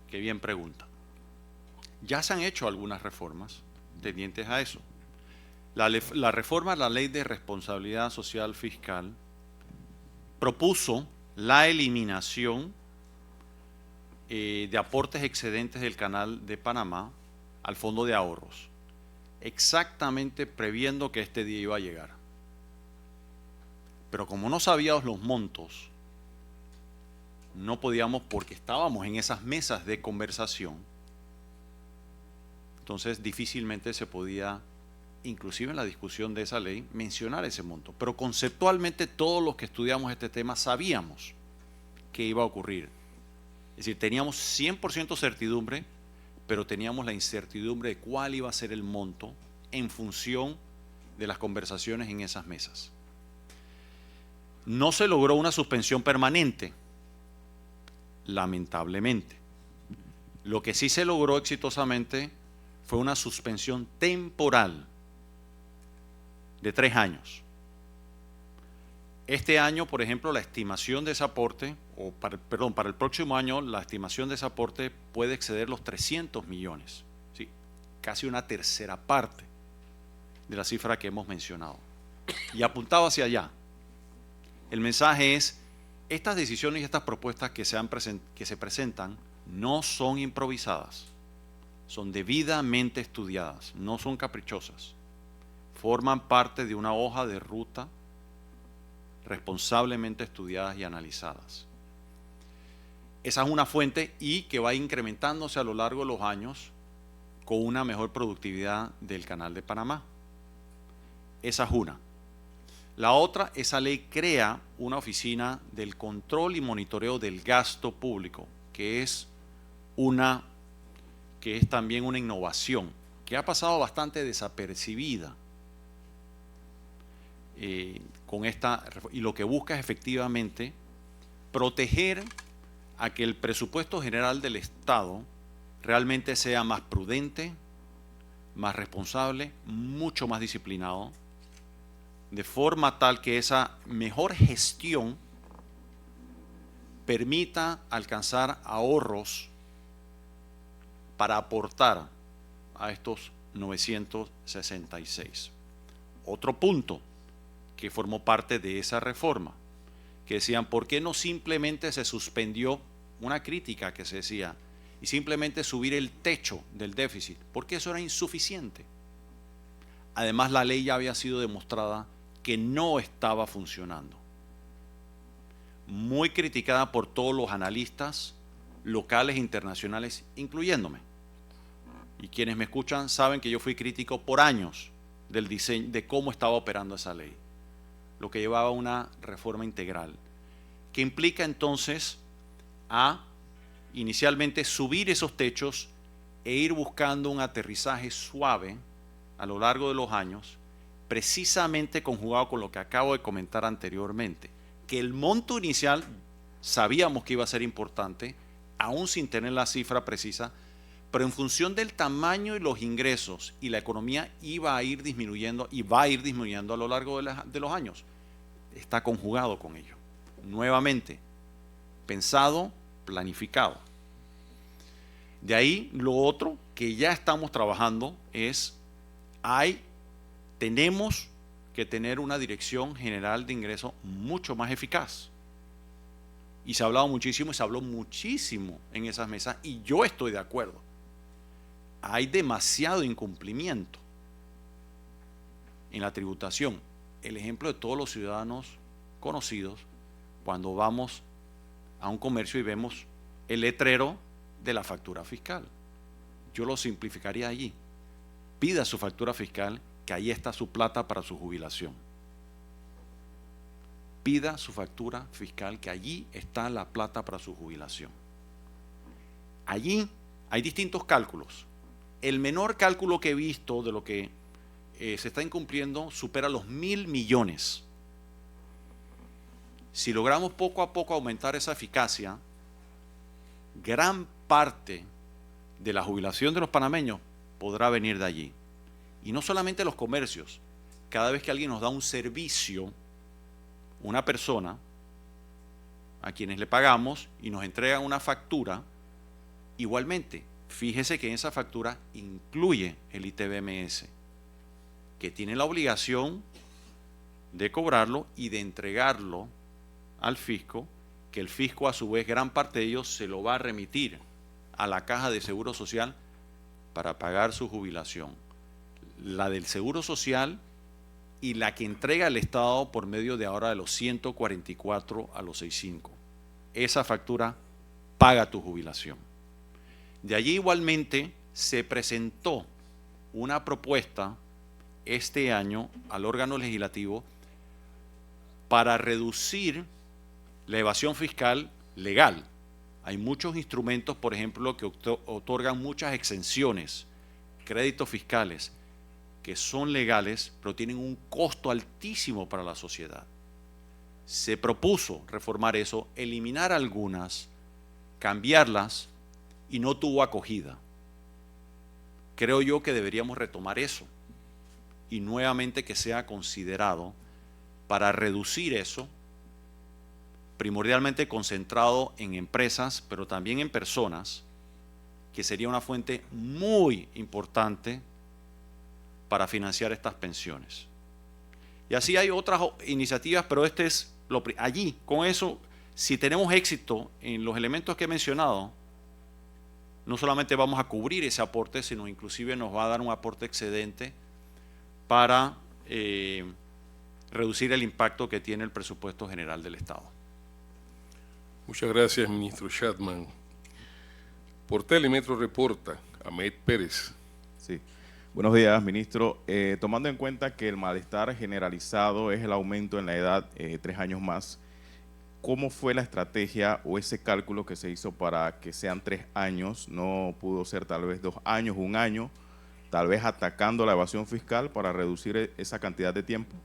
que bien pregunta. Ya se han hecho algunas reformas tendientes a eso. La reforma a la Ley de Responsabilidad Social Fiscal propuso la eliminación de aportes excedentes del Canal de Panamá al Fondo de Ahorros, exactamente previendo que este día iba a llegar. Pero como no sabíamos los montos, no podíamos, porque estábamos en esas mesas de conversación, entonces difícilmente se podía, inclusive en la discusión de esa ley, mencionar ese monto. Pero conceptualmente todos los que estudiamos este tema sabíamos que iba a ocurrir. Es decir, teníamos 100% certidumbre, pero teníamos la incertidumbre de cuál iba a ser el monto en función de las conversaciones en esas mesas. No se logró una suspensión permanente, lamentablemente. Lo que sí se logró exitosamente fue una suspensión temporal de 3 años. Este año, por ejemplo, la estimación de ese aporte, para el próximo año, la estimación de ese aporte puede exceder los 300 millones, ¿sí? Casi una tercera parte de la cifra que hemos mencionado. Y apuntado hacia allá. El mensaje es, estas decisiones y estas propuestas que se presentan no son improvisadas, son debidamente estudiadas, no son caprichosas. Forman parte de una hoja de ruta responsablemente estudiadas y analizadas. Esa es una fuente y que va incrementándose a lo largo de los años con una mejor productividad del Canal de Panamá. Esa es una. La otra, esa ley crea una oficina del control y monitoreo del gasto público, que es también una innovación que ha pasado bastante desapercibida con esta, y lo que busca es efectivamente proteger a que el presupuesto general del Estado realmente sea más prudente, más responsable, mucho más disciplinado, de forma tal que esa mejor gestión permita alcanzar ahorros para aportar a estos 966. Otro punto que formó parte de esa reforma, que decían, ¿por qué no simplemente se suspendió una crítica que se decía y simplemente subir el techo del déficit? Porque eso era insuficiente. Además, la ley ya había sido demostrada que no estaba funcionando. muy criticada por todos los analistas locales e internacionales, incluyéndome. Y quienes me escuchan saben que yo fui crítico por años del diseño, de cómo estaba operando esa ley, lo que llevaba a una reforma integral, que implica entonces a inicialmente subir esos techos e ir buscando un aterrizaje suave a lo largo de los años, precisamente conjugado con lo que acabo de comentar anteriormente, que el monto inicial sabíamos que iba a ser importante, aún sin tener la cifra precisa, pero en función del tamaño y los ingresos y la economía iba a ir disminuyendo y va a ir disminuyendo a lo largo de los años. Está conjugado con ello. Nuevamente, pensado, planificado. De ahí lo otro que ya estamos trabajando es, tenemos que tener una dirección general de ingresos mucho más eficaz. Y se ha hablado muchísimo y se habló muchísimo en esas mesas y yo estoy de acuerdo. Hay demasiado incumplimiento en la tributación. El ejemplo de todos los ciudadanos conocidos, cuando vamos a un comercio y vemos el letrero de la factura fiscal. Yo lo simplificaría allí. Pida su factura fiscal, que ahí está su plata para su jubilación. Pida su factura fiscal, que allí está la plata para su jubilación. Allí hay distintos cálculos. El menor cálculo que he visto de lo que se está incumpliendo supera los 1.000 millones. Si logramos poco a poco aumentar esa eficacia, gran parte de la jubilación de los panameños podrá venir de allí. Y no solamente los comercios. Cada vez que alguien nos da un servicio, una persona a quienes le pagamos y nos entregan una factura, igualmente, fíjese que en esa factura incluye el ITBMS, que tiene la obligación de cobrarlo y de entregarlo al fisco, que el fisco a su vez, gran parte de ellos se lo va a remitir a la caja de seguro social para pagar su jubilación. La del seguro social y la que entrega el Estado por medio de ahora de los 144 a los 65. Esa factura paga tu jubilación. De allí igualmente se presentó una propuesta este año al órgano legislativo para reducir la evasión fiscal legal. Hay muchos instrumentos, por ejemplo, que otorgan muchas exenciones, créditos fiscales, que son legales, pero tienen un costo altísimo para la sociedad. Se propuso reformar eso, eliminar algunas, cambiarlas, y no tuvo acogida. Creo yo que deberíamos retomar eso y nuevamente que sea considerado para reducir eso, primordialmente concentrado en empresas, pero también en personas, que sería una fuente muy importante para financiar estas pensiones. Y así hay otras iniciativas, pero este es allí, con eso, si tenemos éxito en los elementos que he mencionado, no solamente vamos a cubrir ese aporte, sino inclusive nos va a dar un aporte excedente para reducir el impacto que tiene el presupuesto general del Estado. Muchas gracias, ministro Chapman. Por Telemetro reporta Ahmed Pérez. Sí. Buenos días, ministro. Tomando en cuenta que el malestar generalizado es el aumento en la edad 3 años más, ¿cómo fue la estrategia o ese cálculo que se hizo para que sean 3 años? ¿No pudo ser tal vez 2 años, 1 año, tal vez atacando la evasión fiscal para reducir esa cantidad de tiempo?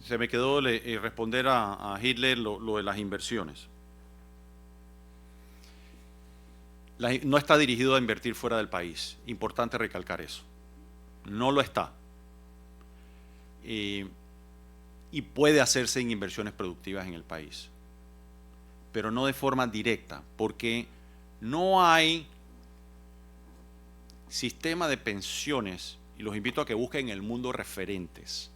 Se me quedó responder a Hitler lo de las inversiones. No está dirigido a invertir fuera del país. Importante recalcar eso. No lo está. Y puede hacerse en inversiones productivas en el país, pero no de forma directa, porque no hay sistema de pensiones, y los invito a que busquen en el mundo referentes,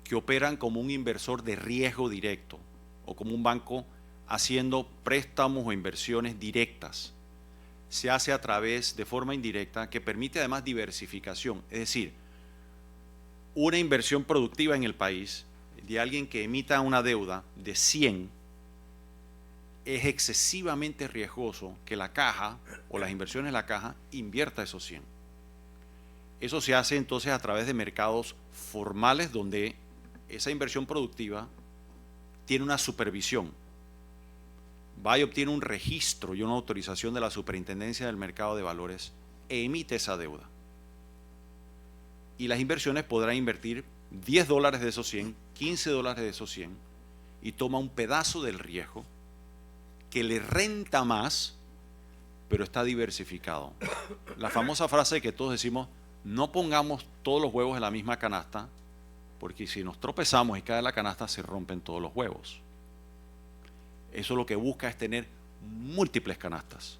que operan como un inversor de riesgo directo o como un banco haciendo préstamos o inversiones directas. Se hace a través de forma indirecta que permite además diversificación, es decir, una inversión productiva en el país de alguien que emita una deuda de 100, es excesivamente riesgoso que la caja o las inversiones de la caja invierta esos 100. Eso se hace entonces a través de mercados formales donde esa inversión productiva tiene una supervisión. Va y obtiene un registro y una autorización de la Superintendencia del Mercado de Valores e emite esa deuda. Y las inversiones podrán invertir $10 de esos 100, $15 de esos 100 y toma un pedazo del riesgo que le renta más, pero está diversificado. La famosa frase que todos decimos, no pongamos todos los huevos en la misma canasta, porque si nos tropezamos y cae la canasta se rompen todos los huevos. Eso lo que busca es tener múltiples canastas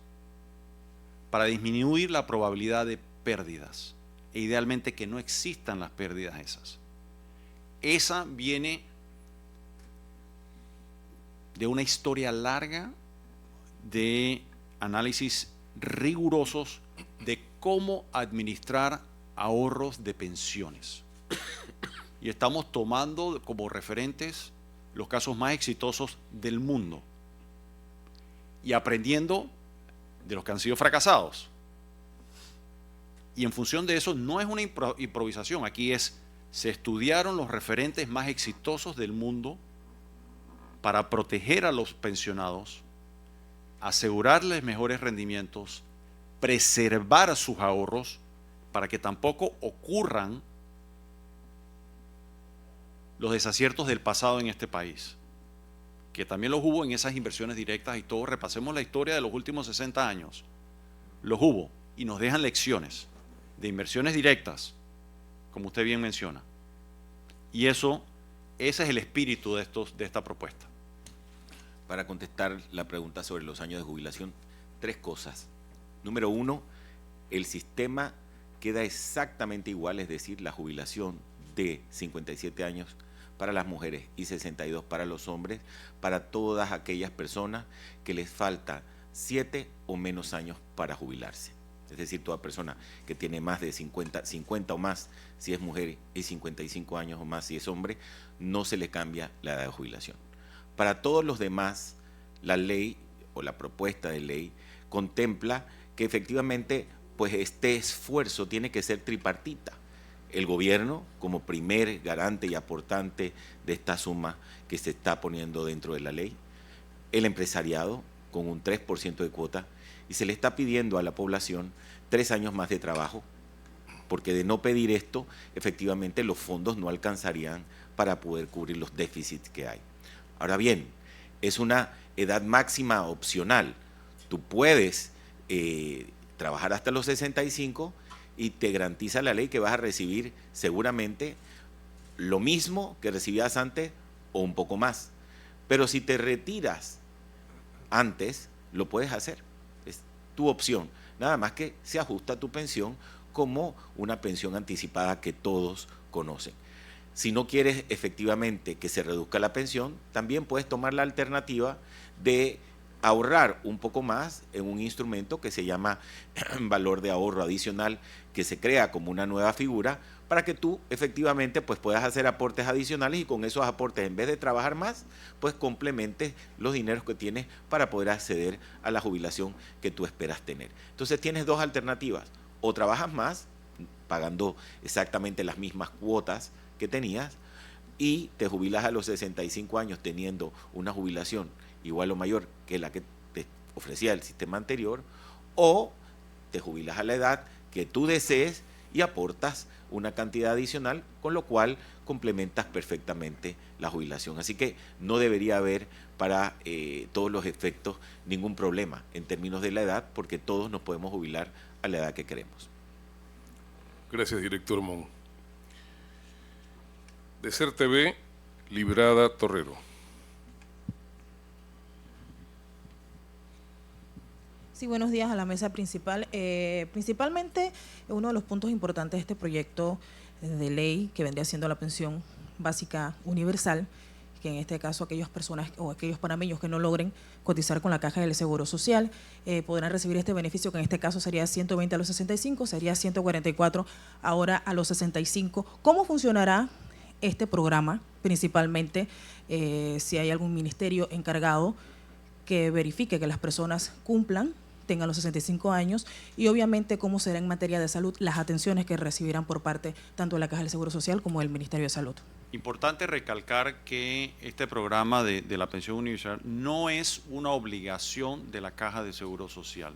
para disminuir la probabilidad de pérdidas e idealmente que no existan las pérdidas esas. Esa viene de una historia larga de análisis rigurosos de cómo administrar ahorros de pensiones. Y estamos tomando como referentes los casos más exitosos del mundo y aprendiendo de los que han sido fracasados. Y en función de eso no es una improvisación, aquí se estudiaron los referentes más exitosos del mundo para proteger a los pensionados, asegurarles mejores rendimientos, preservar sus ahorros para que tampoco ocurran los desaciertos del pasado en este país, que también los hubo en esas inversiones directas y todos repasemos la historia de los últimos 60 años. Los hubo y nos dejan lecciones de inversiones directas, como usted bien menciona. Y ese es el espíritu de esta propuesta. Para contestar la pregunta sobre los años de jubilación, 3 cosas. Número 1, el sistema queda exactamente igual, es decir, la jubilación de 57 años para las mujeres y 62 para los hombres, para todas aquellas personas que les falta 7 o menos años para jubilarse. Es decir, toda persona que tiene más de 50 o más si es mujer y 55 años o más si es hombre, no se le cambia la edad de jubilación. Para todos los demás, la ley o la propuesta de ley contempla que efectivamente pues este esfuerzo tiene que ser tripartita. El gobierno como primer garante y aportante de esta suma que se está poniendo dentro de la ley, el empresariado con un 3% de cuota, y se le está pidiendo a la población 3 años más de trabajo, porque de no pedir esto, efectivamente los fondos no alcanzarían para poder cubrir los déficits que hay. Ahora bien, es una edad máxima opcional. Tú puedes trabajar hasta los 65 y te garantiza la ley que vas a recibir seguramente lo mismo que recibías antes o un poco más. Pero si te retiras antes, lo puedes hacer. Es tu opción. Nada más que se ajusta a tu pensión como una pensión anticipada que todos conocen. Si no quieres efectivamente que se reduzca la pensión, también puedes tomar la alternativa de ahorrar un poco más en un instrumento que se llama valor de ahorro adicional, que se crea como una nueva figura para que tú efectivamente pues puedas hacer aportes adicionales y con esos aportes, en vez de trabajar más, pues complementes los dineros que tienes para poder acceder a la jubilación que tú esperas tener. Entonces tienes 2 alternativas: o trabajas más pagando exactamente las mismas cuotas que tenías y te jubilas a los 65 años teniendo una jubilación igual o mayor que la que te ofrecía el sistema anterior, o te jubilas a la edad que tú desees y aportas una cantidad adicional, con lo cual complementas perfectamente la jubilación. Así que no debería haber para todos los efectos ningún problema en términos de la edad, porque todos nos podemos jubilar a la edad que queremos. Gracias, director Mon. De SER TV, Librada Torrero. Sí, buenos días a la mesa principal. Principalmente, uno de los puntos importantes de este proyecto de ley que vendría siendo la pensión básica universal, que en este caso aquellas personas o aquellos panameños que no logren cotizar con la Caja del Seguro Social podrán recibir este beneficio, que en este caso sería 120 a los 65, sería 144 ahora a los 65. ¿Cómo funcionará este programa? Principalmente si hay algún ministerio encargado que verifique que las personas cumplan, tengan los 65 años, y obviamente cómo será en materia de salud las atenciones que recibirán por parte tanto de la Caja del Seguro Social como del Ministerio de Salud. Importante recalcar que este programa de la pensión universal no es una obligación de la Caja de Seguro Social.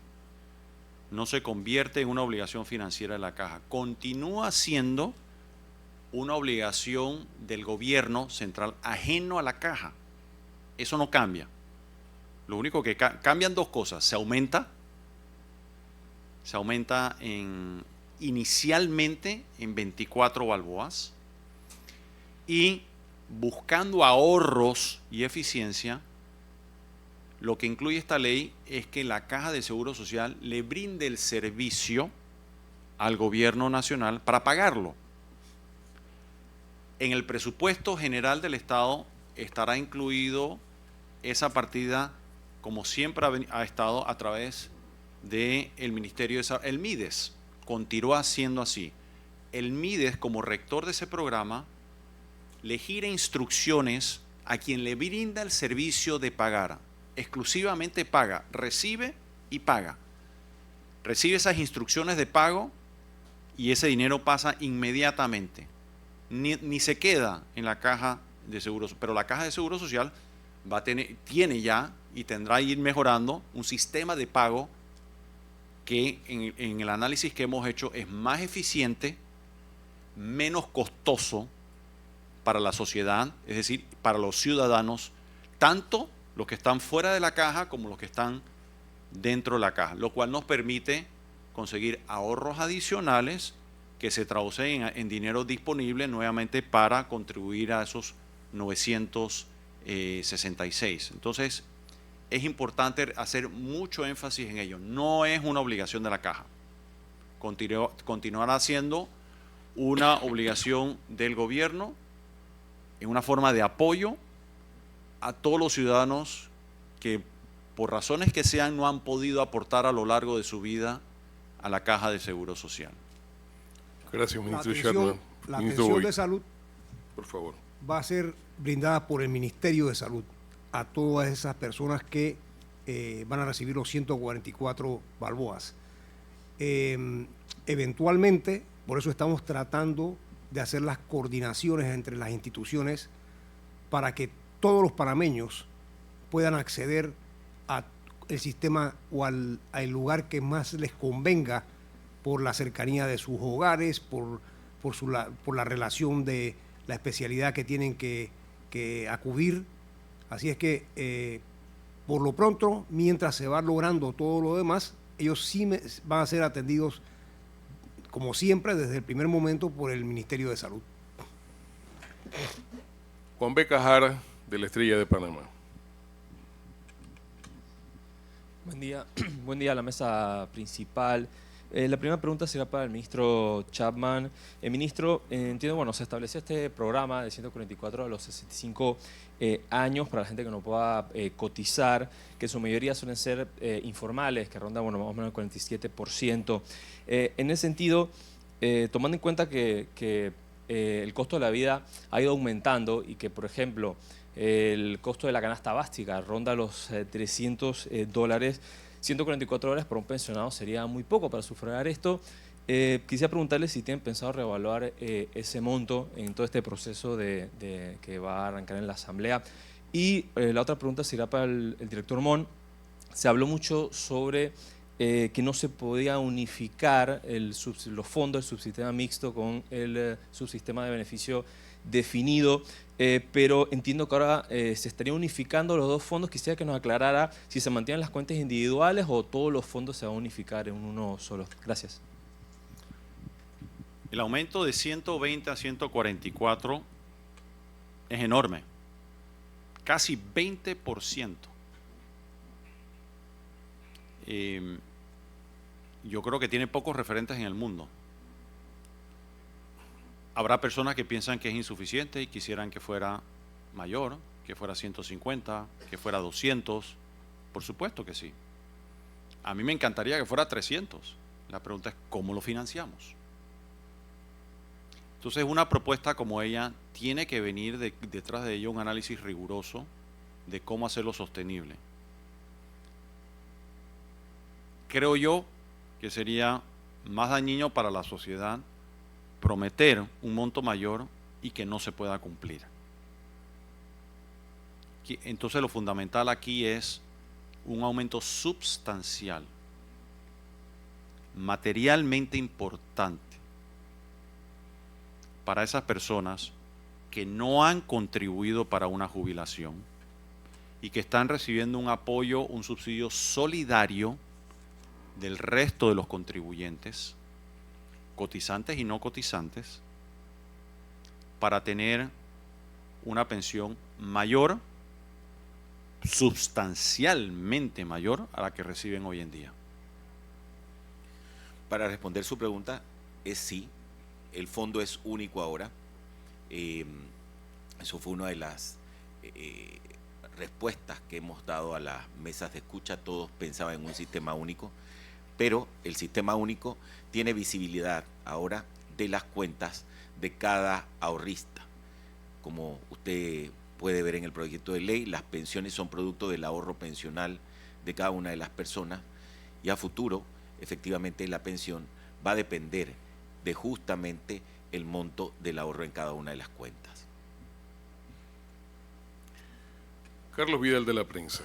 No se convierte en una obligación financiera de la Caja. Continúa siendo una obligación del gobierno central ajeno a la Caja. Eso no cambia. Lo único que cambian dos cosas. Se aumenta inicialmente en 24 balboas, y buscando ahorros y eficiencia, lo que incluye esta ley es que la Caja de Seguro Social le brinde el servicio al gobierno nacional para pagarlo. En el presupuesto general del Estado estará incluido esa partida, como siempre ha estado, a través del Ministerio de Salud. El MIDES continúa siendo así. El MIDES, como rector de ese programa, le gira instrucciones a quien le brinda el servicio de pagar. Exclusivamente paga, recibe y paga. Recibe esas instrucciones de pago y ese dinero pasa inmediatamente. Ni se queda en la Caja de Seguros, pero la Caja de Seguro Social tiene ya y tendrá que ir mejorando un sistema de pago que en el análisis que hemos hecho es más eficiente, menos costoso para la sociedad, es decir, para los ciudadanos, tanto los que están fuera de la Caja como los que están dentro de la Caja, lo cual nos permite conseguir ahorros adicionales que se traducen en dinero disponible nuevamente para contribuir a esos 966. Entonces, es importante hacer mucho énfasis en ello. No es una obligación de la Caja. Continuará siendo una obligación del gobierno en una forma de apoyo a todos los ciudadanos que por razones que sean no han podido aportar a lo largo de su vida a la Caja de Seguro Social. Gracias, La ministro atención, Chapman. la Ministro atención Boyd, de salud por favor. va a ser brindada por el Ministerio de Salud a todas esas personas que van a recibir los 144 balboas. Eventualmente, por eso estamos tratando de hacer las coordinaciones entre las instituciones para que todos los panameños puedan acceder al sistema o al lugar que más les convenga por la cercanía de sus hogares, por la relación de la especialidad que tienen que acudir. Así es que, por lo pronto, mientras se va logrando todo lo demás, ellos sí van a ser atendidos, como siempre, desde el primer momento por el Ministerio de Salud. Juan B. Cajar, de la Estrella de Panamá. Buen día a la mesa principal. La primera pregunta será para el ministro Chapman. Ministro, entiendo, bueno, se estableció este programa de 144 a los 65 años para la gente que no pueda cotizar, que en su mayoría suelen ser informales, que rondan, bueno, más o menos el 47%. En ese sentido, tomando en cuenta que el costo de la vida ha ido aumentando y que, por ejemplo, el costo de la canasta básica ronda los $300, 144 horas para un pensionado sería muy poco para sufragar esto. Quisiera preguntarle si tienen pensado reevaluar ese monto en todo este proceso que va a arrancar en la Asamblea. Y la otra pregunta será para el director Mon. Se habló mucho sobre que no se podía unificar los fondos, el subsistema mixto con el subsistema de beneficio definido, pero entiendo que ahora se estarían unificando los dos fondos. Quisiera que nos aclarara si se mantienen las cuentas individuales o todos los fondos se van a unificar en uno solo. Gracias. El aumento de 120 a 144 es enorme, casi 20%. Yo creo que tiene pocos referentes en el mundo. Habrá personas que piensan que es insuficiente y quisieran que fuera mayor, que fuera 150, que fuera 200. Por supuesto que sí. A mí me encantaría que fuera 300. La pregunta es, ¿cómo lo financiamos? Entonces, una propuesta como ella tiene que venir detrás de ello un análisis riguroso de cómo hacerlo sostenible. Creo yo que sería más dañino para la sociedad prometer un monto mayor y que no se pueda cumplir. Entonces, lo fundamental aquí es un aumento sustancial, materialmente importante, para esas personas que no han contribuido para una jubilación y que están recibiendo un apoyo, un subsidio solidario del resto de los contribuyentes, cotizantes y no cotizantes, para tener una pensión mayor, sustancialmente mayor a la que reciben hoy en día. Para responder su pregunta, es sí. El fondo es único ahora. Eso fue una de las respuestas que hemos dado a las mesas de escucha. Todos pensaban en un sistema único, pero el sistema único tiene visibilidad ahora de las cuentas de cada ahorrista. Como usted puede ver en el proyecto de ley, las pensiones son producto del ahorro pensional de cada una de las personas, y a futuro, efectivamente, la pensión va a depender de justamente el monto del ahorro en cada una de las cuentas. Carlos Vidal, de La Prensa.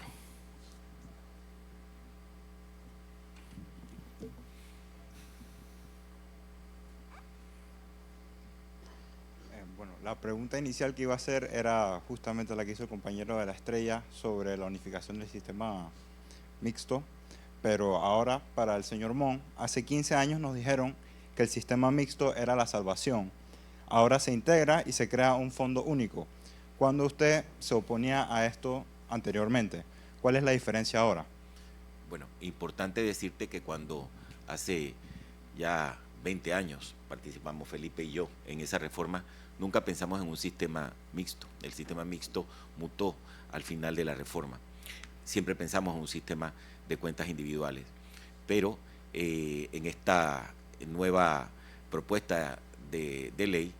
Bueno, la pregunta inicial que iba a hacer era justamente la que hizo el compañero de La Estrella sobre la unificación del sistema mixto, pero ahora para el señor Mon, hace 15 años nos dijeron que el sistema mixto era la salvación. Ahora se integra y se crea un fondo único. ¿Cuándo usted se oponía a esto anteriormente? ¿Cuál es la diferencia ahora? Bueno, importante decirte que cuando hace ya 20 años participamos Felipe y yo en esa reforma, nunca pensamos en un sistema mixto. El sistema mixto mutó al final de la reforma. Siempre pensamos en un sistema de cuentas individuales, pero en esta nueva propuesta de ley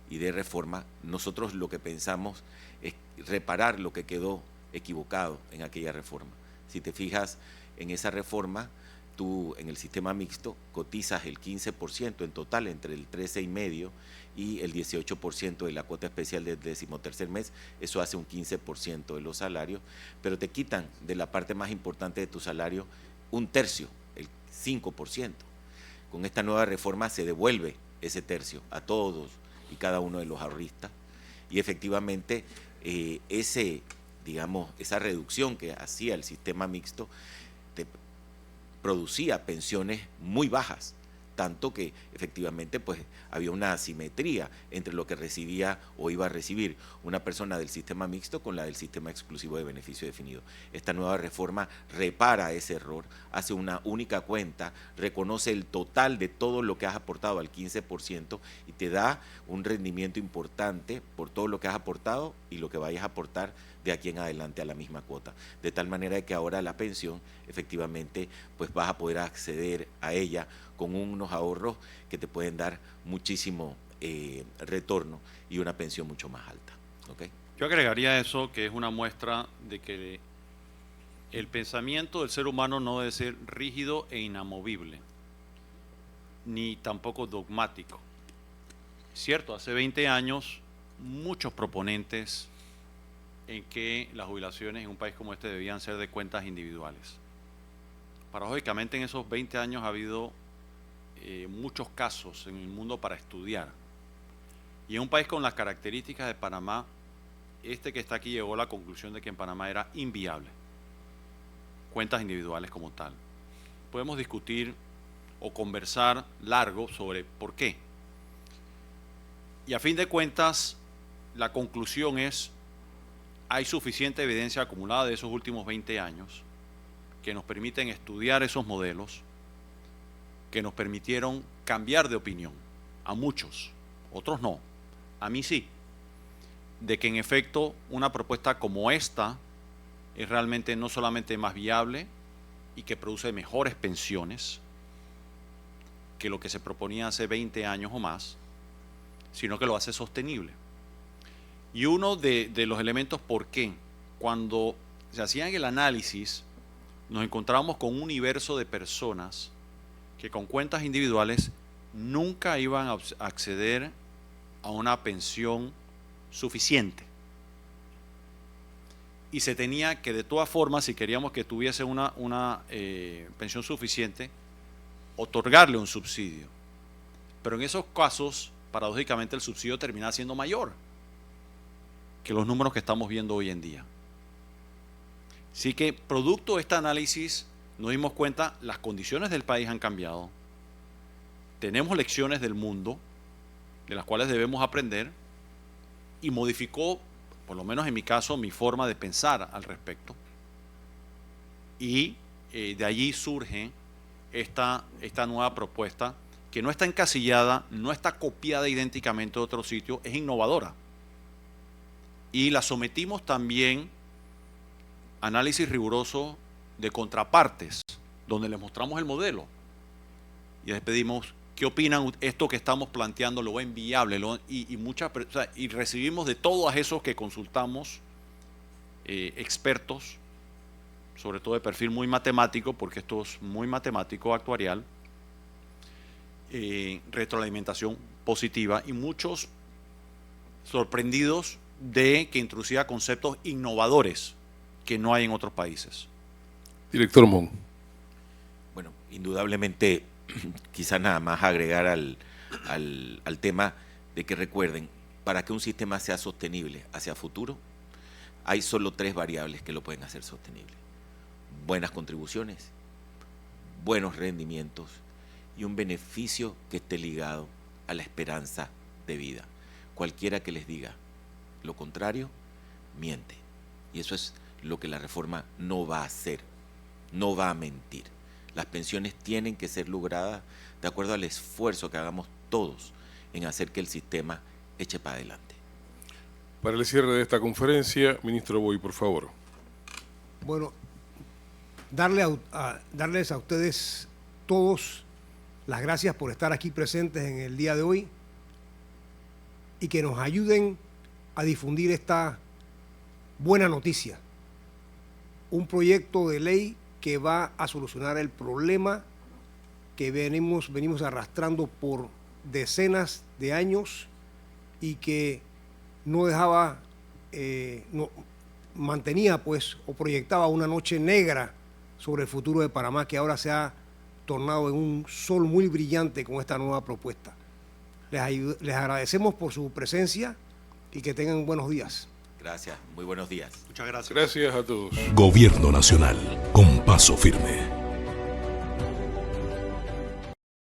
y de reforma, nosotros lo que pensamos es reparar lo que quedó equivocado en aquella reforma. Si te fijas en esa reforma, tú en el sistema mixto cotizas el 15% en total entre el 13,5% y el 18% de la cuota especial del 13º mes. Eso hace un 15% de los salarios, pero te quitan de la parte más importante de tu salario un tercio, el 5%. Con esta nueva reforma se devuelve ese tercio a todos y cada uno de los ahorristas, y efectivamente esa reducción que hacía el sistema mixto te producía pensiones muy bajas, tanto que efectivamente pues había una asimetría entre lo que recibía o iba a recibir una persona del sistema mixto con la del sistema exclusivo de beneficio definido. Esta nueva reforma repara ese error, hace una única cuenta, reconoce el total de todo lo que has aportado al 15% y te da un rendimiento importante por todo lo que has aportado y lo que vayas a aportar de aquí en adelante a la misma cuota, de tal manera que ahora la pensión efectivamente pues vas a poder acceder a ella con unos ahorros que te pueden dar muchísimo retorno y una pensión mucho más alta. ¿Okay? Yo agregaría eso, que es una muestra de que el pensamiento del ser humano no debe ser rígido e inamovible, ni tampoco dogmático. Cierto, hace 20 años muchos proponentes en que las jubilaciones en un país como este debían ser de cuentas individuales. Paradójicamente, en esos 20 años ha habido muchos casos en el mundo para estudiar. Y en un país con las características de Panamá, este que está aquí llegó a la conclusión de que en Panamá era inviable cuentas individuales como tal. Podemos discutir o conversar largo sobre por qué. Y a fin de cuentas, la conclusión es: hay suficiente evidencia acumulada de esos últimos 20 años que nos permiten estudiar esos modelos, que nos permitieron cambiar de opinión a muchos, otros no, a mí sí. de que en efecto una propuesta como esta es realmente no solamente más viable y que produce mejores pensiones que lo que se proponía hace 20 años o más, sino que lo hace sostenible. Y uno de los elementos por qué, cuando se hacían el análisis, nos encontramos con un universo de personas que con cuentas individuales nunca iban a acceder a una pensión suficiente. Y se tenía que, de todas formas, si queríamos que tuviese una pensión suficiente, otorgarle un subsidio. Pero en esos casos, paradójicamente, el subsidio terminaba siendo mayor que los números que estamos viendo hoy en día. Así que, producto de este análisis, nos dimos cuenta, las condiciones del país han cambiado. Tenemos lecciones del mundo de las cuales debemos aprender, y modificó, por lo menos en mi caso, mi forma de pensar al respecto. Y de allí surge esta nueva propuesta, que no está encasillada, no está copiada idénticamente de otro sitio, es innovadora. Y la sometimos también a análisis riguroso de contrapartes, donde les mostramos el modelo. Y les pedimos, ¿qué opinan? Esto que estamos planteando lo ven viable, y recibimos de todos esos que consultamos expertos, sobre todo de perfil muy matemático, porque esto es muy matemático actuarial, retroalimentación positiva, y muchos sorprendidos de que introducía conceptos innovadores que no hay en otros países. Director Mon. Bueno, indudablemente, quizás nada más agregar al tema de que recuerden, para que un sistema sea sostenible hacia futuro, hay solo 3 variables que lo pueden hacer sostenible: buenas contribuciones, buenos rendimientos y un beneficio que esté ligado a la esperanza de vida. Cualquiera que les diga lo contrario, miente. Y eso es lo que la reforma no va a hacer, no va a mentir. Las pensiones tienen que ser logradas de acuerdo al esfuerzo que hagamos todos en hacer que el sistema eche para adelante. Para el cierre de esta conferencia, ministro Boy, por favor. Bueno, darles a ustedes todos las gracias por estar aquí presentes en el día de hoy y que nos ayuden a difundir esta buena noticia. Un proyecto de ley que va a solucionar el problema que venimos arrastrando por decenas de años y que no dejaba, mantenía pues o proyectaba una noche negra sobre el futuro de Panamá, que ahora se ha tornado en un sol muy brillante con esta nueva propuesta. Les agradecemos por su presencia y que tengan buenos días. Gracias, muy buenos días. Muchas gracias. Gracias a todos. Gobierno Nacional, con paso firme.